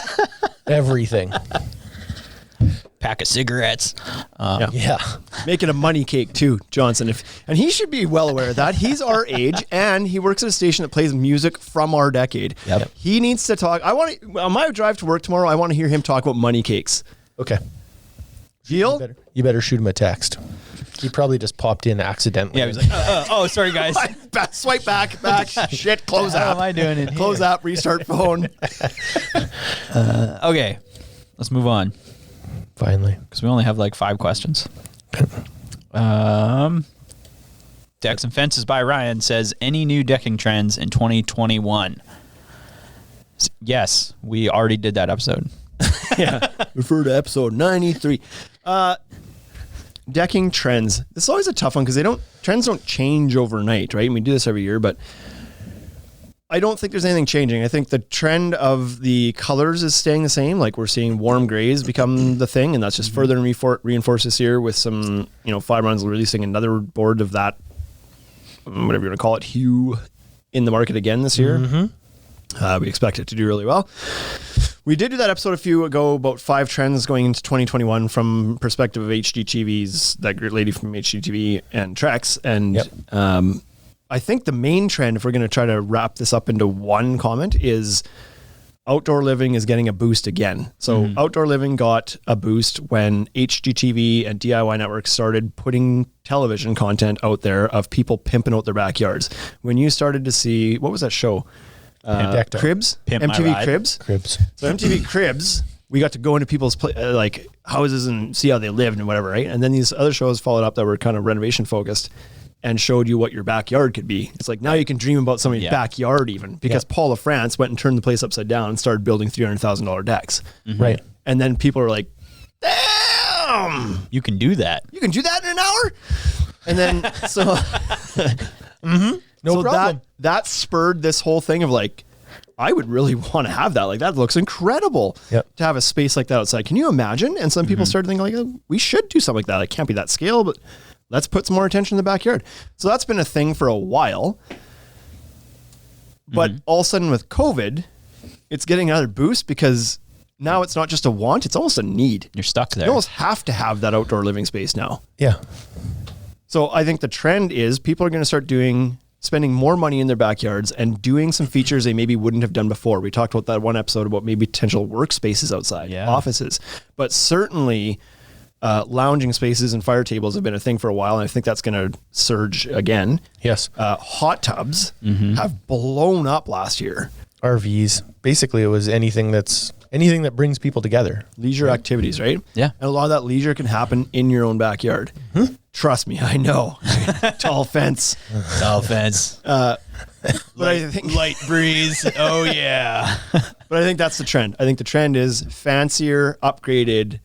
everything. Pack of cigarettes. Yeah. Make it a money cake too, Johnson. And he should be well aware of that. He's our age, and he works at a station that plays music from our decade. Yep. He needs to talk. On my drive to work tomorrow, I want to hear him talk about money cakes. Okay. Deal? You better shoot him a text. He probably just popped in accidentally. Yeah, he was like, oh, sorry, guys. Swipe back. Shit, close How app. am I doing in Close here? app, restart phone. Okay, let's move on Finally. because we only have like 5 questions. Decks and Fences by Ryan says, any new decking trends in 2021? Yes, we already did that episode. Refer to episode 93. Decking trends. This is always a tough one because trends don't change overnight, right? And we do this every year, but I don't think there's anything changing. I think the trend of the colors is staying the same. Like we're seeing warm grays become the thing, and that's just further reinforced this year with some, Fiberons releasing another board of that, whatever you want to call it, hue in the market again this year. We expect it to do really well. We did do that episode a few ago about 5 trends going into 2021 from perspective of HGTV's, that great lady from HGTV and Trex. And I think the main trend, if we're going to try to wrap this up into one comment, is outdoor living is getting a boost again. So outdoor living got a boost when HGTV and DIY Network started putting television content out there of people pimping out their backyards. When you started to see, what was that show? Cribs? Pimp My MTV Ride. Cribs? Cribs. So MTV Cribs, we got to go into people's houses and see how they lived and whatever, right? And then these other shows followed up that were kind of renovation focused and showed you what your backyard could be. It's like now you can dream about somebody's backyard even, because Paul LaFrance went and turned the place upside down and started building $300,000 decks. Right. And then people are like, damn, You can do that. you can do that in an hour? And then, so... No so problem. that spurred this whole thing of like, I would really want to have that. Like that looks incredible to have a space like that outside. Can you imagine? And some people started thinking like, oh, we should do something like that. It can't be that scale, but let's put some more attention in the backyard. So that's been a thing for a while. But all of a sudden with COVID, it's getting another boost because now it's not just a want, it's almost a need. You're stuck there. You almost have to have that outdoor living space now. Yeah. So I think the trend is people are going to start spending more money in their backyards and doing some features they maybe wouldn't have done before. We talked about that one episode about maybe potential workspaces outside, offices, but certainly lounging spaces and fire tables have been a thing for a while. And I think that's going to surge again. Yes. Hot tubs have blown up last year. RVs. Basically, it was anything that brings people together. Leisure activities, right? Yeah. And a lot of that leisure can happen in your own backyard. Trust me, I know. Tall fence. Tall fence. But I think Light breeze. Oh, yeah. But I think that's the trend. I think the trend is fancier, upgraded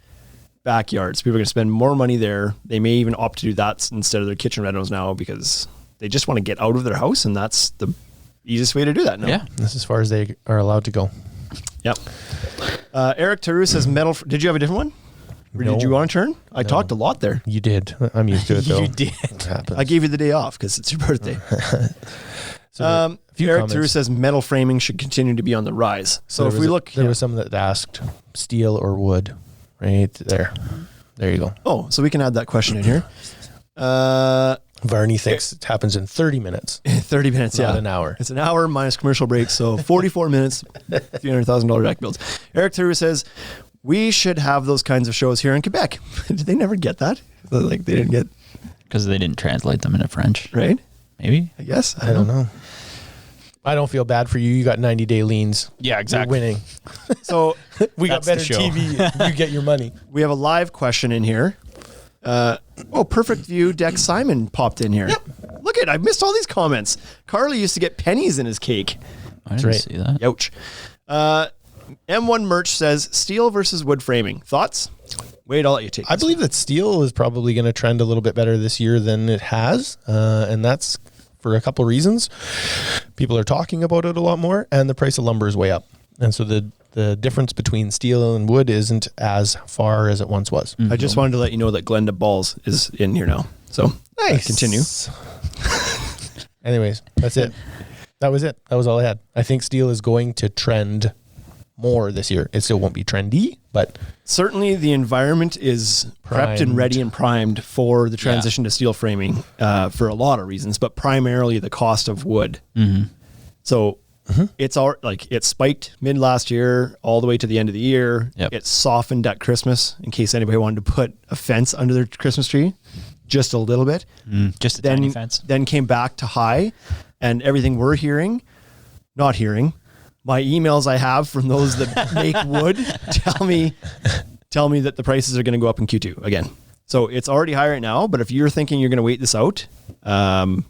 backyards. People are going to spend more money there. They may even opt to do that instead of their kitchen renos now because they just want to get out of their house, and that's the easiest way to do that now. Yeah. That's as far as they are allowed to go. Yep. Eric Taru says metal. Did you have a different one? Or did you want to turn? I talked a lot there. You did. I'm used to it, though. You did. It happens. I gave you the day off because it's your birthday. A few Eric comments. Taru says metal framing should continue to be on the rise. So if we look, there was someone that asked steel or wood, right there. There you go. oh, so we can add that question in here. Varney thinks it happens in 30 minutes. 30 minutes, Not yeah. an hour. It's an hour minus commercial breaks, so 44 minutes, $300,000 deck builds. Eric Theroux says, we should have those kinds of shows here in Quebec. Did they never get that? Like they didn't get... Because they didn't translate them into French. Right? Maybe? I guess. I don't know. I don't feel bad for you. You got 90-day liens. Yeah, exactly. You're winning. So We got That's the better show. TV. You get your money. we have a live question in here. Perfect View Deck Simon popped in here. Look I missed all these comments. Carly used to get pennies in his cake. I didn't right. see that. Ouch. M1 Merch says steel versus wood framing. Thoughts? Wade, I'll let you take I this. believe that steel is probably going to trend a little bit better this year than it has. And that's for a couple reasons. People are talking about it a lot more, and the price of lumber is way up. And so the difference between steel and wood isn't as far as it once was. I just wanted to let you know that Glenda Balls is in here now. So continue. Anyways, that's it. That was it. That was all I had. I think steel is going to trend more this year. It still won't be trendy, but Certainly the environment is prepped and Primed. ready and primed for the transition to steel framing for a lot of reasons, but primarily the cost of wood. So it's all like it spiked mid last year all the way to the end of the year. Yep. It softened at Christmas in case anybody wanted to put a fence under their Christmas tree, just a little bit. Just a tiny fence. Then came back to high, and everything we're hearing, not hearing, my emails I have from those that make wood tell me that the prices are going to go up in Q2 again. So it's already high right now, but if you're thinking you're going to wait this out,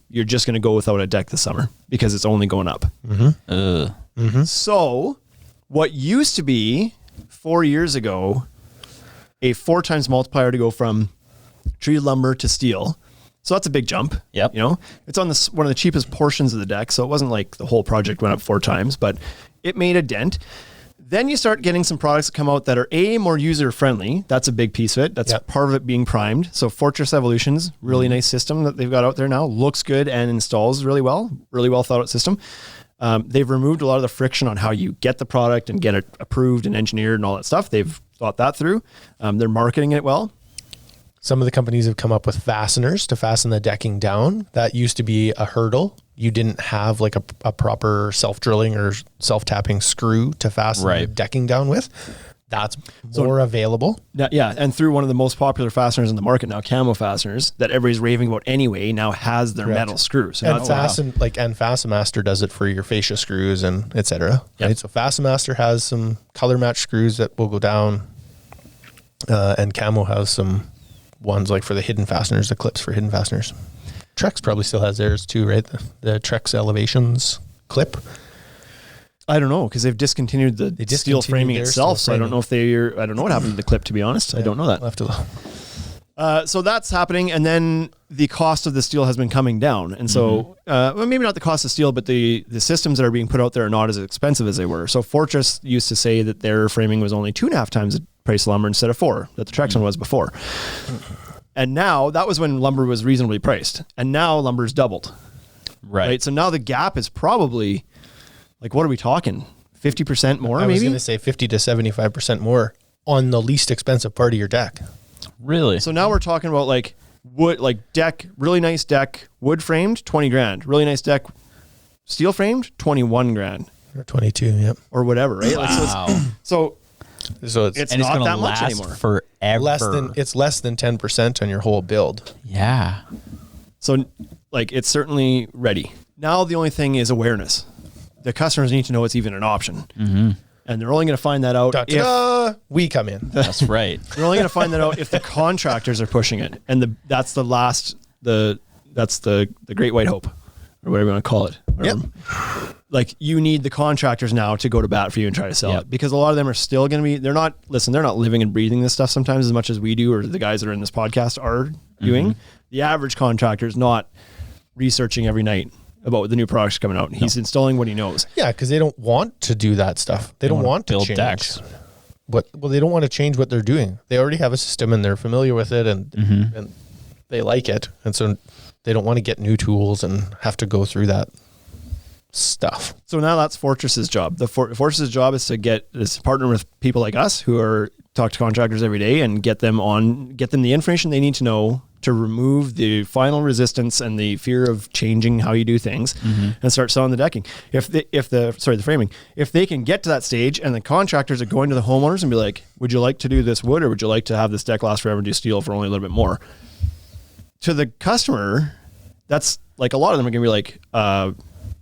you're just going to go without a deck this summer because it's only going up. So what used to be 4 years ago, a 4 times multiplier to go from tree lumber to steel. So that's a big jump. Yep. You know, it's on one of the cheapest portions of the deck. So it wasn't like the whole project went up 4 times, but it made a dent. Then you start getting some products that come out that are more user friendly. That's a big piece of it. That's Yep. part of it being primed. So Fortress Evolution's really nice system that they've got out there now. Looks good and installs really well. Really well thought out system. They've removed a lot of the friction on how you get the product and get it approved and engineered and all that stuff. They've thought that through. They're marketing it well. some of the companies have come up with fasteners to fasten the decking down. That used to be a hurdle. You didn't have like a proper self-drilling or self-tapping screw to fasten the decking down with. That's more available. Yeah, and through one of the most popular fasteners in the market now, Camo Fasteners, that everybody's raving about anyway, now has their metal screw. So And Fastenmaster does it for your fascia screws and etc. Yep. Right? So Fastenmaster has some color match screws that will go down, and Camo has some ones like for the hidden fasteners, the clips for hidden fasteners. Trex probably still has theirs too, right? The Trex Elevations clip. I don't know because they've discontinued the steel discontinued framing their itself. steel So I don't know if I don't know what happened to the clip, to be honest. I don't know that. We'll have to So that's happening, and then the cost of the steel has been coming down, and so well, maybe not the cost of steel, but the systems that are being put out there are not as expensive as they were. So Fortress used to say that their framing was only 2.5 times the price of lumber instead of 4 that the Trex one was before, and now that was when lumber was reasonably priced, and now lumber's doubled. Right. So now the gap is probably like, what are we talking? 50% more, I was maybe? going to say 50 to 75% more on the least expensive part of your deck. Really? So now we're talking about like wood, like deck, really nice deck, wood framed, 20 grand. Really nice deck, steel framed, 21 grand Or 22, yep. or whatever, right? Like, Wow. so So it's and it's not going to that much last anymore. forever. less than 10% on your whole build. Yeah. So like it's certainly ready. Now the only thing is awareness. The customers need to know it's even an option. Mm-hmm. And they're only going to find that out if We come in. That's right. they're only going to find that out if the contractors are pushing it. And that's the Great White Hope or whatever you want to call it. Yep. Like you need the contractors now to go to bat for you and try to sell it, because a lot of them are still going to be, they're not living and breathing this stuff sometimes as much as we do, or the guys that are in this podcast are doing. The average contractor is not researching every night about what the new products coming out. He's installing what he knows. Yeah, because they don't want to do that stuff. They don't want to build change. decks. Well, they don't want to change what they're doing. They already have a system and they're familiar with it and they like it. And so they don't want to get new tools and have to go through that stuff. So now that's Fortress's job. The Fortress's job is to partner with people like us who talk to contractors every day and get them the information they need to know to remove the final resistance and the fear of changing how you do things and start selling the decking. The framing, if they can get to that stage and the contractors are going to the homeowners and be like, would you like to do this wood or would you like to have this deck last forever and do steel for only a little bit more? To the customer, that's like a lot of them are going to be like,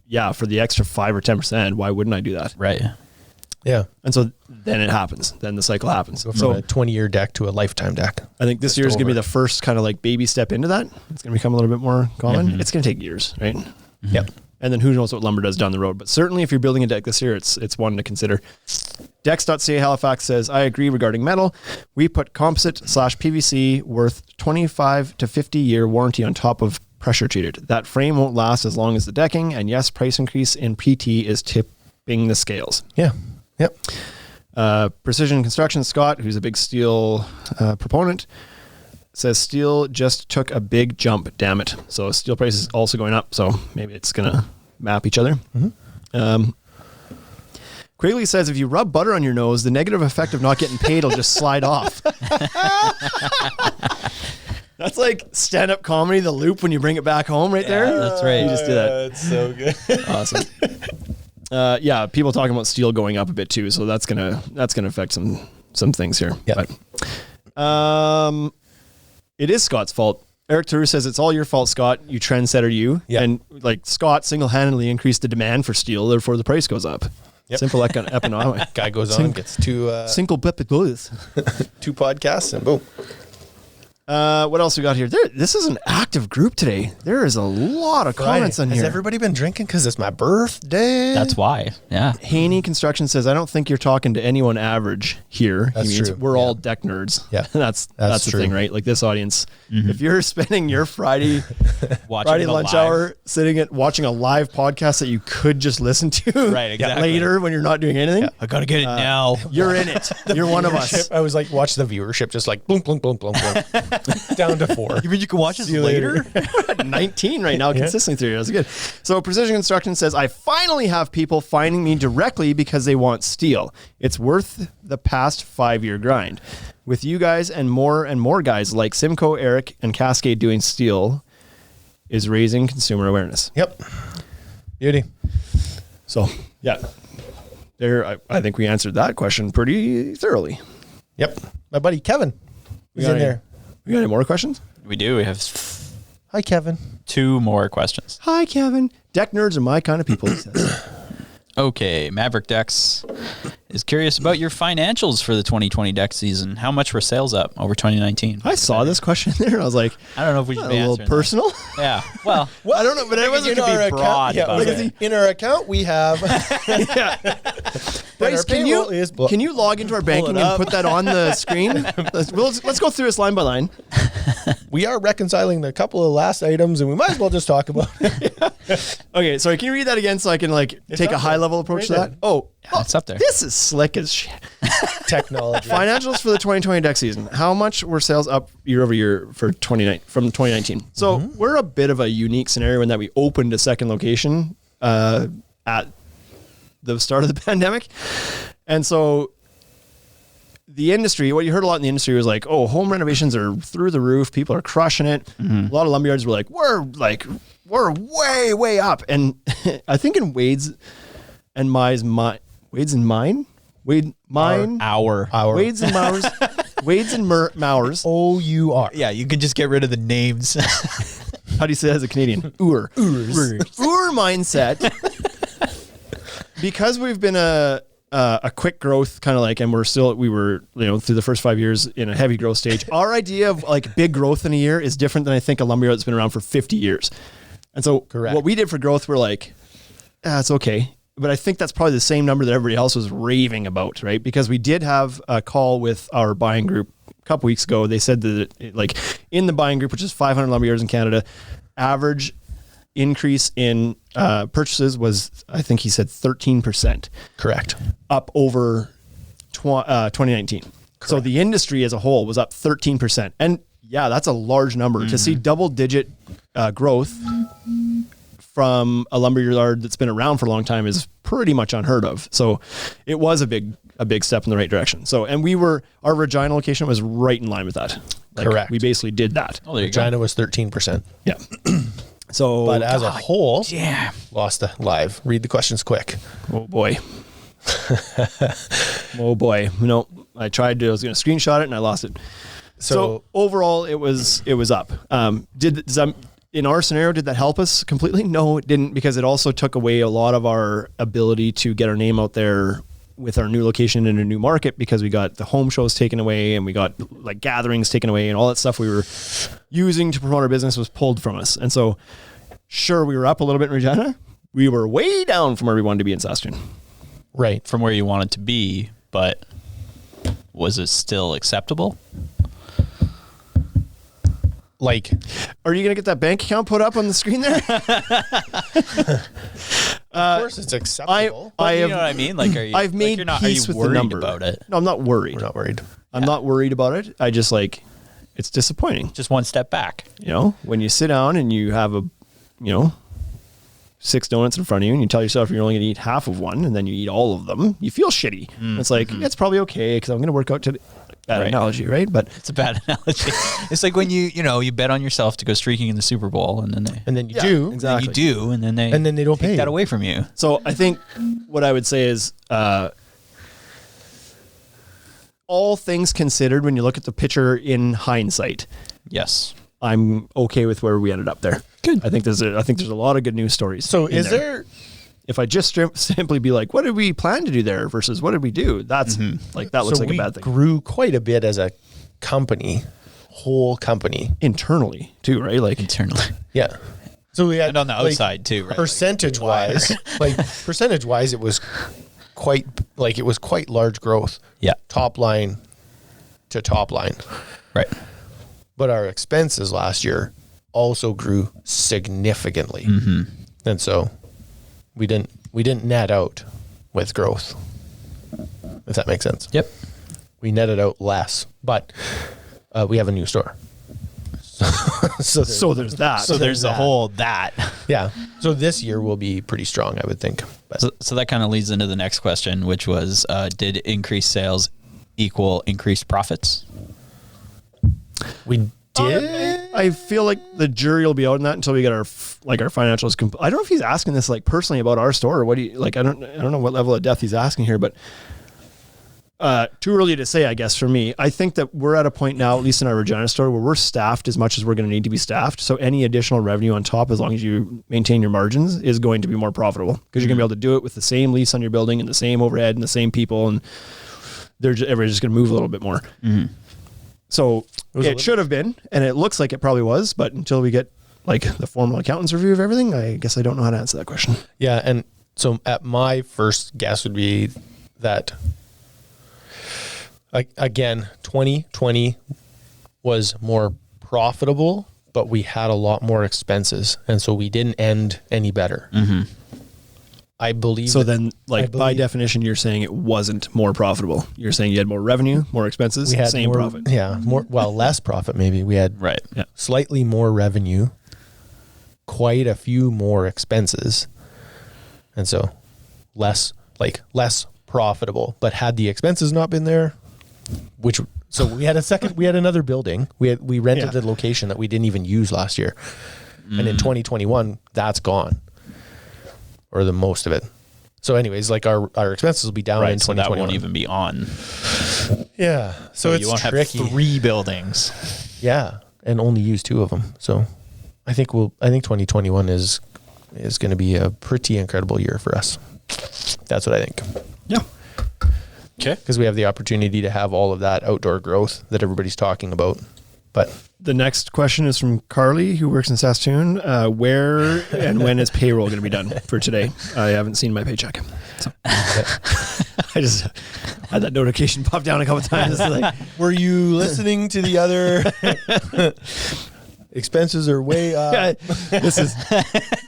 yeah, for the extra 5 or 10%, why wouldn't I do that? Right. Yeah. And so then it happens. Then the cycle happens. Go from So a 20-year deck to a lifetime deck. I think this year is going to be the first kind of like baby step into that. It's going to become a little bit more common. It's going to take years, right? Yep. And then who knows what lumber does down the road. But certainly if you're building a deck this year, it's one to consider. Dex.ca Halifax says, I agree regarding metal. We put composite/PVC worth 25 to 50 year warranty on top of pressure treated. That frame won't last as long as the decking. And yes, price increase in PT is tipping the scales. Yeah. Yep. Precision Construction Scott, who's a big steel proponent, says steel just took a big jump. Damn it! So steel price is also going up. So maybe it's gonna map each other. Quigley says if you rub butter on your nose, the negative effect of not getting paid will just slide off. That's like stand-up comedy, the loop when you bring it back home, right there. That's right. You just did that. That's so good. Awesome. Yeah, people talking about steel going up a bit too, so that's gonna affect some things here. Yeah. But, it is Scott's fault. Eric Tour says it's all your fault, Scott. You trendsetter, you. Yeah. And like Scott single-handedly increased the demand for steel, therefore the price goes up. Yep. Simple economic. Guy goes on, gets two podcasts, and boom. What else we got here? This is an active group today. There is a lot of comments on Has here. everybody been drinking because it's my birthday? That's why. Yeah. Haney Construction says, I don't think you're talking to anyone average here. That's He means true. we're Yeah. all deck nerds. Yeah. That's the true. thing, right? Like this audience, if you're spending your Friday Watching the lunch live. hour sitting at watching a live podcast that you could just listen to Right, exactly. later when you're not doing anything, I gotta get it now. you're in it. You're one of us. I was like, watch the viewership, just like boom, boom, boom, boom, boom, down to 4. You mean you can watch this you later? later. At 19 right now, consistently through. That's good. So Precision Construction says, I finally have people finding me directly because they want steel. It's worth the past 5-year grind. With you guys and more guys like Simcoe, Eric, and Cascade doing steel is raising consumer awareness. Yep. Beauty. So, yeah. There, I think we answered that question pretty thoroughly. Yep. My buddy Kevin is got in any- there. We got any more questions? We do. We have Hi, Kevin. 2 more questions. Hi, Kevin. Deck nerds are my kind of people, he says. Okay, Maverick Decks is curious about your financials for the 2020 deck season. How much were sales up over 2019? I saw this question there. I was like, I don't know if we should a be little answering personal. that. Yeah. Well, I don't know, but it wasn't could be broad about it. In our account, we have. Bryce, our can you payroll is can you log into our banking and put that on the screen? Let's go through this line by line. We are reconciling a couple of last items, and we might as well just talk about it. Okay, sorry. Can you read that again so I can take a up high there. level approach Right to that? there. Oh, it's up there. This is slick as shit. Technology. Financials for the 2020 deck season. How much were sales up year over year for from 2019? So we're a bit of a unique scenario in that we opened a second location at the start of the pandemic, and so the industry, what you heard a lot in the industry was like, oh, home renovations are through the roof. People are crushing it. A lot of lumberyards were like, we're way up. And I think in Wade's and mine, Our. Wade's and Mowers. OUR. Yeah, you can just get rid of the names. How do you say that as a Canadian? Ur mindset. Because we've been a quick growth kind of like, and we were through the first 5 years in a heavy growth stage. Our idea of like big growth in a year is different than I think a lumberyard that's been around for 50 years. And so what we did for growth, we're like, it's okay. But I think that's probably the same number that everybody else was raving about, right? Because we did have a call with our buying group a couple weeks ago. They said that like in the buying group, which is 500 lumberyards in Canada, average increase in purchases was, I think he said 13%. Correct. Up over 2019. Correct. So the industry as a whole was up 13%. And yeah, that's a large number. To see double digit growth from a lumberyard that's been around for a long time is pretty much unheard of. So it was a big a big step in the right direction. So, and our Regina location was right in line with that. Like, Correct. We basically did that. Oh, there you go. Regina was 13%. Yeah. So, But as a whole, Yeah. lost the live. Read the questions quick. oh boy. Oh boy. No, I was going to screenshot it and I lost it. So overall, it was up. In our scenario, did that help us completely? No, it didn't, because it also took away a lot of our ability to get our name out there with our new location in a new market, because we got the home shows taken away and we got like gatherings taken away, and all that stuff we were using to promote our business was pulled from us. And so, sure, we were up a little bit in Regina. We were way down from where we wanted to be in Saskatoon. Right. From where you wanted to be, but was it still acceptable? Like, Are you going to get that bank account put up on the screen there? of course it's acceptable. I You have, know what I mean? Like, are you? I've made like, peace are you with the worried number. about it? No, I'm not worried. We're not worried. I'm not worried about it. I just it's disappointing. Just one step back. When you sit down and you have 6 donuts in front of you and you tell yourself you're only going to eat half of one, and then you eat all of them, you feel shitty. It's like, it's probably okay because I'm going to work out today. Bad Right. analogy, right? But It's a bad analogy. It's like when you bet on yourself to go streaking in the Super Bowl, and then You do. exactly. you do, and then they don't take pay that you. away from you. So I think what I would say is, all things considered, when you look at the picture in hindsight, Yes. I'm okay with where we ended up there. Good. I think there's a lot of good news stories. So in is there If I just simply be like, what did we plan to do there versus what did we do? That's that looks like we a bad thing. grew quite a bit as a company, whole company. Internally too, right? Like Internally. Yeah. So we had And on the outside too, right? Percentage wise, it was quite large growth. Yeah. Top line to top line. Right. But our expenses last year also grew significantly. And so we didn't net out with growth, if that makes sense. Yep. We netted out less, but we have a new store. so there's that. So there's a that. whole that. Yeah. So this year will be pretty strong, I would think. But So that kind of leads into the next question, which was, did increased sales equal increased profits? we did. I feel like the jury will be out on that until we get our financials. I don't know if he's asking this like personally about our store or what do you like. I don't know what level of depth he's asking here, but too early to say, I guess, for me. I think that we're at a point now, at least in our Regina store, where we're staffed as much as we're going to need to be staffed. So any additional revenue on top, as long as you maintain your margins, is going to be more profitable because you're going to be able to do it with the same lease on your building and the same overhead and the same people, and everybody's just going to move a little bit more. So it should have been, and it looks like it probably was, but until we get like the formal accountant's review of everything, I guess I don't know how to answer that question. Yeah. And so at my first guess would be that, again, 2020 was more profitable, but we had a lot more expenses. And so we didn't end any better. I believe. So then, by believe- definition, you're saying it wasn't more profitable. You're saying you had more revenue, more expenses, we had same more, profit. Yeah. Less profit maybe. We had Right. Yeah. slightly more revenue, quite a few more expenses. And so less profitable, but had the expenses not been there, so we had another building. We rented Yeah. a location that we didn't even use last year. And in 2021, that's gone. Or the most of it. So anyways, our expenses will be down in Right. So that 2021. won't even be on. Yeah. So it's you won't tricky. have 3 buildings. Yeah, and only use 2 of them. So I think 2021 is going to be a pretty incredible year for us. That's what I think. Yeah. Okay. Because we have the opportunity to have all of that outdoor growth that everybody's talking about. But The next question is from Carly, who works in Saskatoon. Where and when is payroll going to be done for today? I haven't seen my paycheck. So I just had that notification pop down a couple times. It's like, were you listening to the other expenses are way up? this is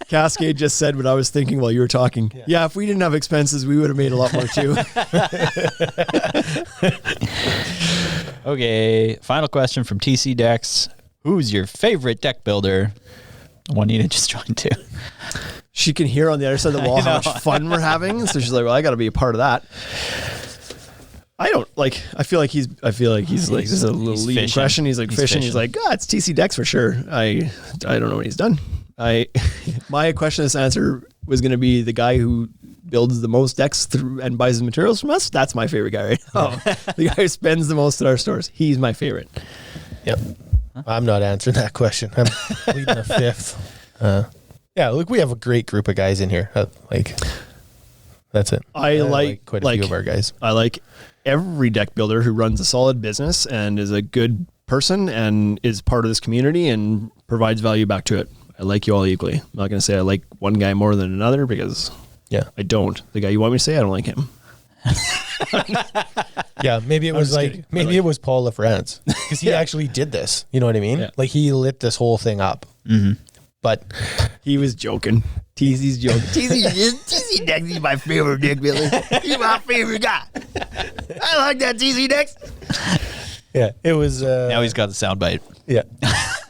Cascade just said what I was thinking while you were talking. Yeah, if we didn't have expenses, we would have made a lot more too. Okay. Final question from TC Decks. Who's your favorite deck builder? Juanita just joined too. She can hear on the other side of the wall how much fun we're having. So she's like, well, I got to be a part of that. I don't like. I feel like he's like this is a little leading fishing. question. He's like fishing. He's like, it's TC Decks for sure. I don't know what he's done. My question, this answer was going to be the guy who builds the most decks and buys the materials from us. That's my favorite guy right now. The guy who spends the most at our stores. He's my favorite. Yep. I'm not answering that question. I'm pleading the fifth. Yeah, look, we have a great group of guys in here. That's it. I like quite a few of our guys. I like every deck builder who runs a solid business and is a good person and is part of this community and provides value back to it. I like you all equally. I'm not going to say I like one guy more than another because I don't. The guy you want me to say, I don't like him. Yeah, maybe it was like maybe it was Paul LaFrance because he actually did this. You know what I mean? Yeah. Like he lit this whole thing up. Mm-hmm. But he was joking. TZ's joking. TZ Decks is my favorite deck builder. He's my favorite guy. I like that TZ Decks. yeah, it was. Now he's got the soundbite. Yeah.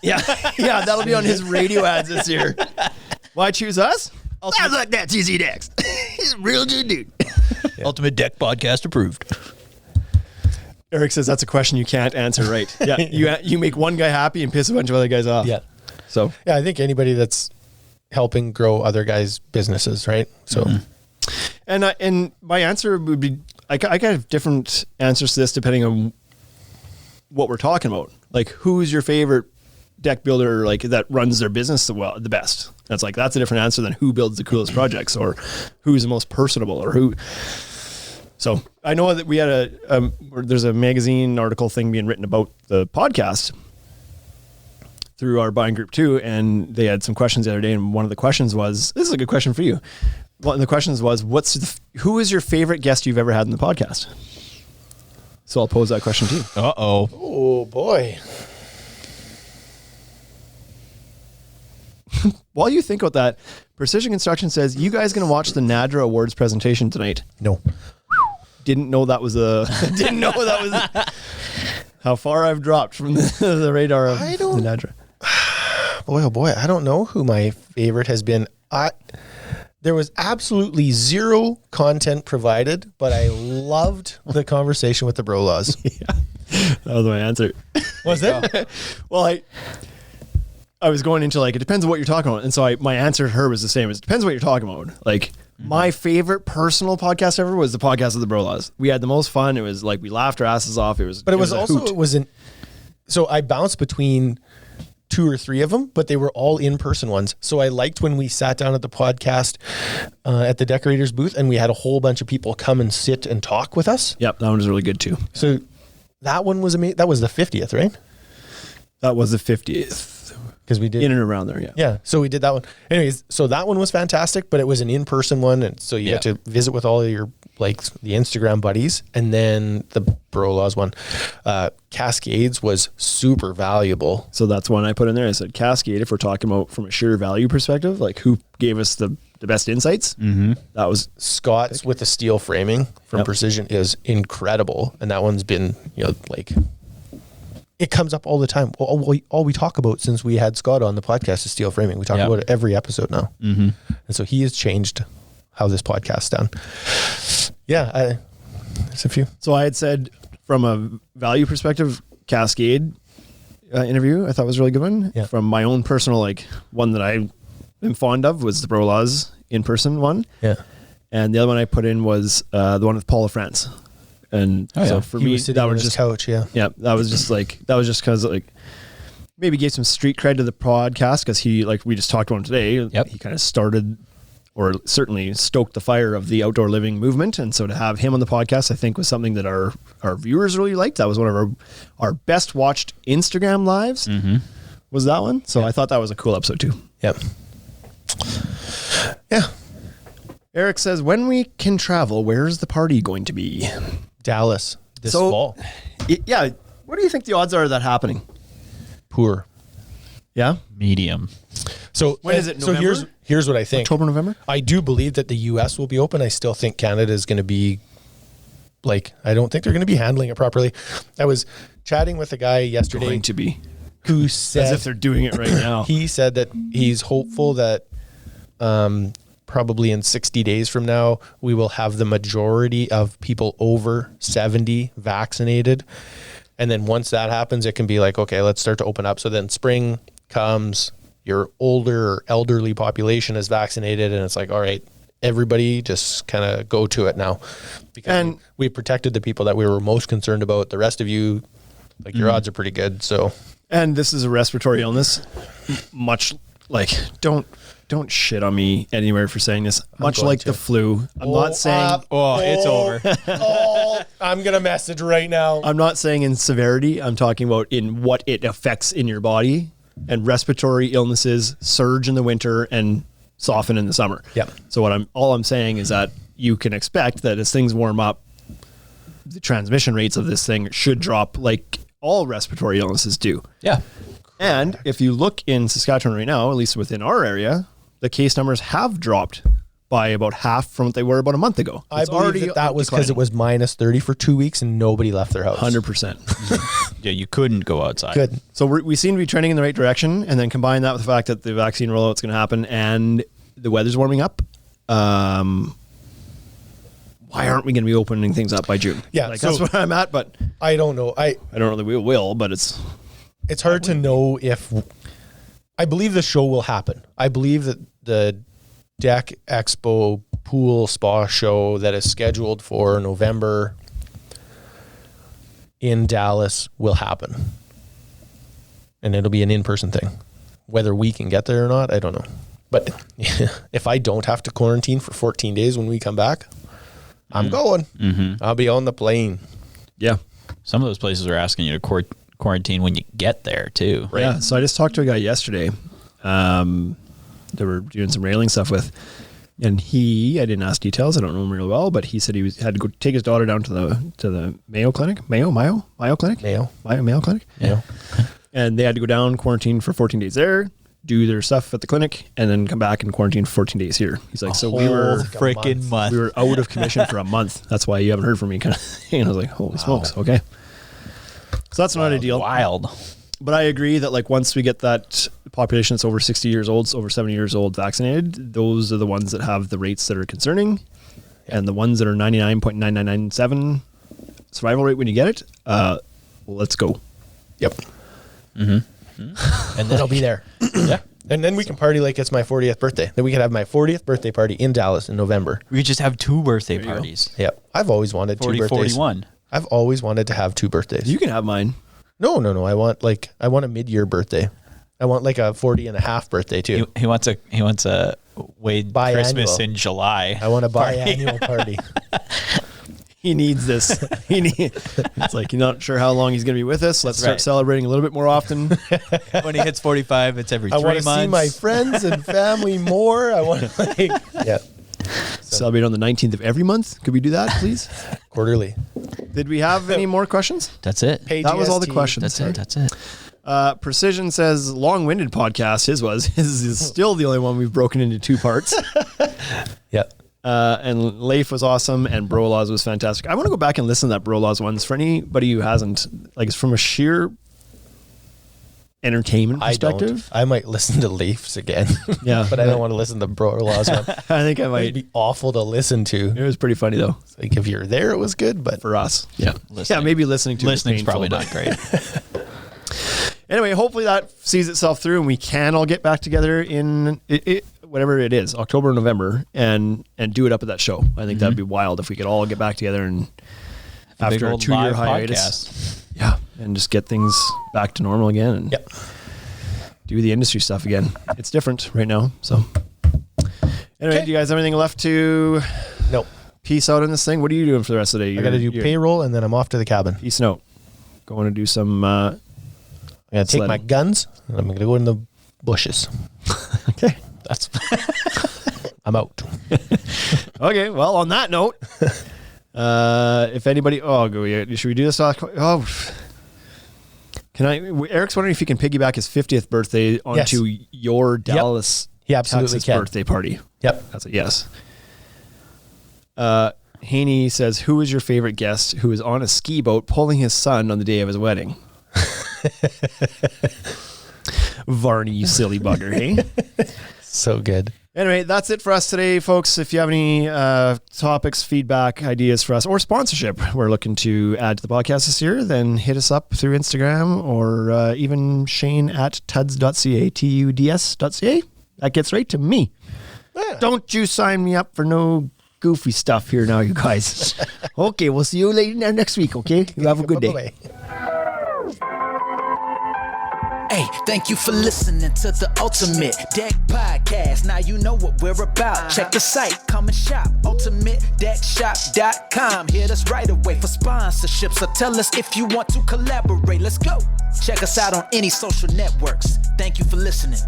Yeah, that'll be on his radio ads this year. Why choose us? I like that TZ Decks. He's a real good dude. Ultimate Deck Podcast approved. Eric says that's a question you can't answer right. Yeah, you make one guy happy and piss a bunch of other guys off. Yeah. So yeah, I think anybody that's helping grow other guys' businesses, right? So, and my answer would be I have different answers to this depending on what we're talking about. Like, who's your favorite deck builder like that runs their business the best? That's a different answer than who builds the coolest projects or who's the most personable or who. So I know that we had there's a magazine article thing being written about the podcast through our buying group too, and they had some questions the other day, and one of the questions was, this is a good question for you. One of the questions was, who is your favorite guest you've ever had in the podcast? So I'll pose that question to you. Uh-oh. oh boy. While you think about that, Precision Construction says, you guys going to watch the NADRA Awards presentation tonight? No. Didn't know that was how far I've dropped from the radar of the NADRA. Boy, oh boy, I don't know who my favorite has been. There was absolutely zero content provided, but I loved the conversation with the Brolaws. Yeah, that was my answer. Was it? Well, I was going into like, it depends on what you're talking about. And so my answer to her was the same. It depends on what you're talking about. Like my favorite personal podcast ever was the podcast of the Brolaws. We had the most fun. It was like, we laughed our asses off. It was so I bounced between 2 or 3 of them, but they were all in-person ones. So I liked when we sat down at the podcast at the Decorators booth and we had a whole bunch of people come and sit and talk with us. Yep. That one was really good too. So that one was amazing. That was the 50th, right? That was the 50th. Because we did in and around there. Yeah. Yeah. So we did that one. Anyways, so that one was fantastic, but it was an in-person one. And so you had to visit with all of your, like the Instagram buddies. And then the Brolaws one, Cascades was super valuable. So that's one I put in there. I said Cascade, if we're talking about from a sheer value perspective, like who gave us the best insights. Mm-hmm. That was Scott's with the steel framing from Precision is incredible. And that one's been, like, it comes up all the time. All we talk about since we had Scott on the podcast is steel framing. We talk about it every episode now. Mm-hmm. And so he has changed how this podcast's done. Yeah, there's a few. So I had said from a value perspective, Cascade interview I thought was a really good one. Yeah. From my own personal, like one that I am fond of was the Brolaws in-person one. Yeah. And the other one I put in was the one with Paul LaFrance. And so for me, that was just couch. Yeah. Yeah. That was just cause like maybe gave some street cred to the podcast. Cause he, like we just talked about him today. Yep. He kind of started or certainly stoked the fire of the outdoor living movement. And so to have him on the podcast, I think was something that our viewers really liked. That was one of our best watched Instagram lives was that one. So I thought that was a cool episode too. Yep. Yeah. Eric says, when we can travel, where's the party going to be? Dallas this fall. Yeah. What do you think the odds are of that happening? Poor. Yeah. Medium. So when is it? November? So here's what I think. October, November? I do believe that the US will be open. I still think Canada is going to be I don't think they're going to be handling it properly. I was chatting with a guy yesterday Going to be. who said, As if they're doing it right now. he said that he's hopeful that probably in 60 days from now, we will have the majority of people over 70 vaccinated. And then once that happens, it can be like, okay, let's start to open up. So then spring comes, your older or elderly population is vaccinated, and it's like, all right, everybody just kind of go to it now. Because we protected the people that we were most concerned about. The rest of you, like your odds are pretty good. So, and this is a respiratory illness, much like, don't shit on me anywhere for saying this. Much like the flu. I'm not saying it's over. I'm going to message right now. I'm not saying in severity. I'm talking about in what it affects in your body. And respiratory illnesses surge in the winter and soften in the summer. Yep. So all I'm saying is that you can expect that as things warm up, the transmission rates of this thing should drop like all respiratory illnesses do. Yeah. And if you look in Saskatchewan right now, at least within our area, the case numbers have dropped by about half from what they were about a month ago. I believe that was because it was minus 30 for 2 weeks and nobody left their house. 100%. Yeah, you couldn't go outside. Good. So we seem to be trending in the right direction, and then combine that with the fact that the vaccine rollout's going to happen and the weather's warming up. Why aren't we going to be opening things up by June? Yeah, like so that's what I'm at, but I don't know. I don't really we will, but it's hard to know if I believe the show will happen. I believe that the Deck Expo Pool Spa show that is scheduled for November in Dallas will happen. And it'll be an in-person thing. Whether we can get there or not, I don't know. But if I don't have to quarantine for 14 days when we come back, I'm going. Mm-hmm. I'll be on the plane. yeah. Some of those places are asking you to quarantine when you get there too. Right. Yeah. So I just talked to a guy yesterday. They were doing some railing stuff with, and I didn't ask details. I don't know him real well, but he said had to go take his daughter down to the Mayo Clinic, Mayo Clinic, Mayo Clinic. Yeah. And they had to go down, quarantine for 14 days there, do their stuff at the clinic, and then come back and quarantine for 14 days here. He's like, so we were freaking month. We were out of commission for a month. That's why you haven't heard from me, kind of thing. And I was like, holy smokes, okay. So that's not ideal. Wild. But I agree that like once we get that population that's over 60 years old, over 70 years old vaccinated, those are the ones that have the rates that are concerning. And the ones that are 99.9997 survival rate when you get it, let's go. Yep. Mm-hmm. And then I'll be there. Yeah. And then we can party like it's my 40th birthday. Then we can have my 40th birthday party in Dallas in November. We could just have 2 birthday parties. Yep. I've always wanted 2 birthdays. 41. I've always wanted to have 2 birthdays. You can have mine. No. I want a mid-year birthday. I want like a 40 and a half birthday too. He wants a Wade biannual. Christmas in July. I want a biannual party. He needs this. It's like you're not sure how long he's going to be with us. Let's start celebrating a little bit more often. When he hits 45, it's every 3 months. I want to see my friends and family more. I want to celebrate on the 19th of every month. Could we do that, please? Quarterly. Did we have any more questions? That's it. That was all the questions. That's it. Precision says long-winded podcast. His is still the only one we've broken into 2 parts. Yep. And Leif was awesome, and Bro Laws was fantastic. I want to go back and listen to that Bro Laws ones for anybody who hasn't. Like, it's from a sheer entertainment perspective. I might listen to Leif's again. Yeah, but I don't want to listen to Bro Laws one. I think I might. It'd be awful to listen to. It was pretty funny though. It's like if you're there, it was good, but for us, maybe listening's probably not great. Anyway, hopefully that sees itself through, and we can all get back together in whatever it is, October or November, and do it up at that show. I think that'd be wild if we could all get back together and after a 2-year hiatus, podcast. and just get things back to normal again and do the industry stuff again. It's different right now. So anyway, do you guys have anything left to peace out in this thing? What are you doing for the rest of the day? I got to do payroll, and then I'm off to the cabin. Peace out. Going to do some. I'm gonna take my guns, and I'm gonna go in the bushes. Okay. That's I'm out. Okay, well, on that note, if anybody, should we do this? Can I? Eric's wondering if he can piggyback his 50th birthday onto your Dallas, he absolutely Texas can. birthday party. Yep, that's a yes. Haney says, "Who is your favorite guest who is on a ski boat pulling his son on the day of his wedding?" Varney, you silly bugger, hey? So good. Anyway, that's it for us today, folks. If you have any topics, feedback, ideas for us, or sponsorship we're looking to add to the podcast this year, then hit us up through Instagram or even Shane at tuds.ca, tuds.ca. That gets right to me. Yeah. Don't you sign me up for no goofy stuff here now, you guys. Okay, we'll see you later next week, okay? You have a good day. Hey, thank you for listening to the Ultimate Deck Podcast. Now you know what we're about. Check the site, come and shop. UltimateDeckShop.com. Hit us right away for sponsorships or tell us if you want to collaborate. Let's go. Check us out on any social networks. Thank you for listening.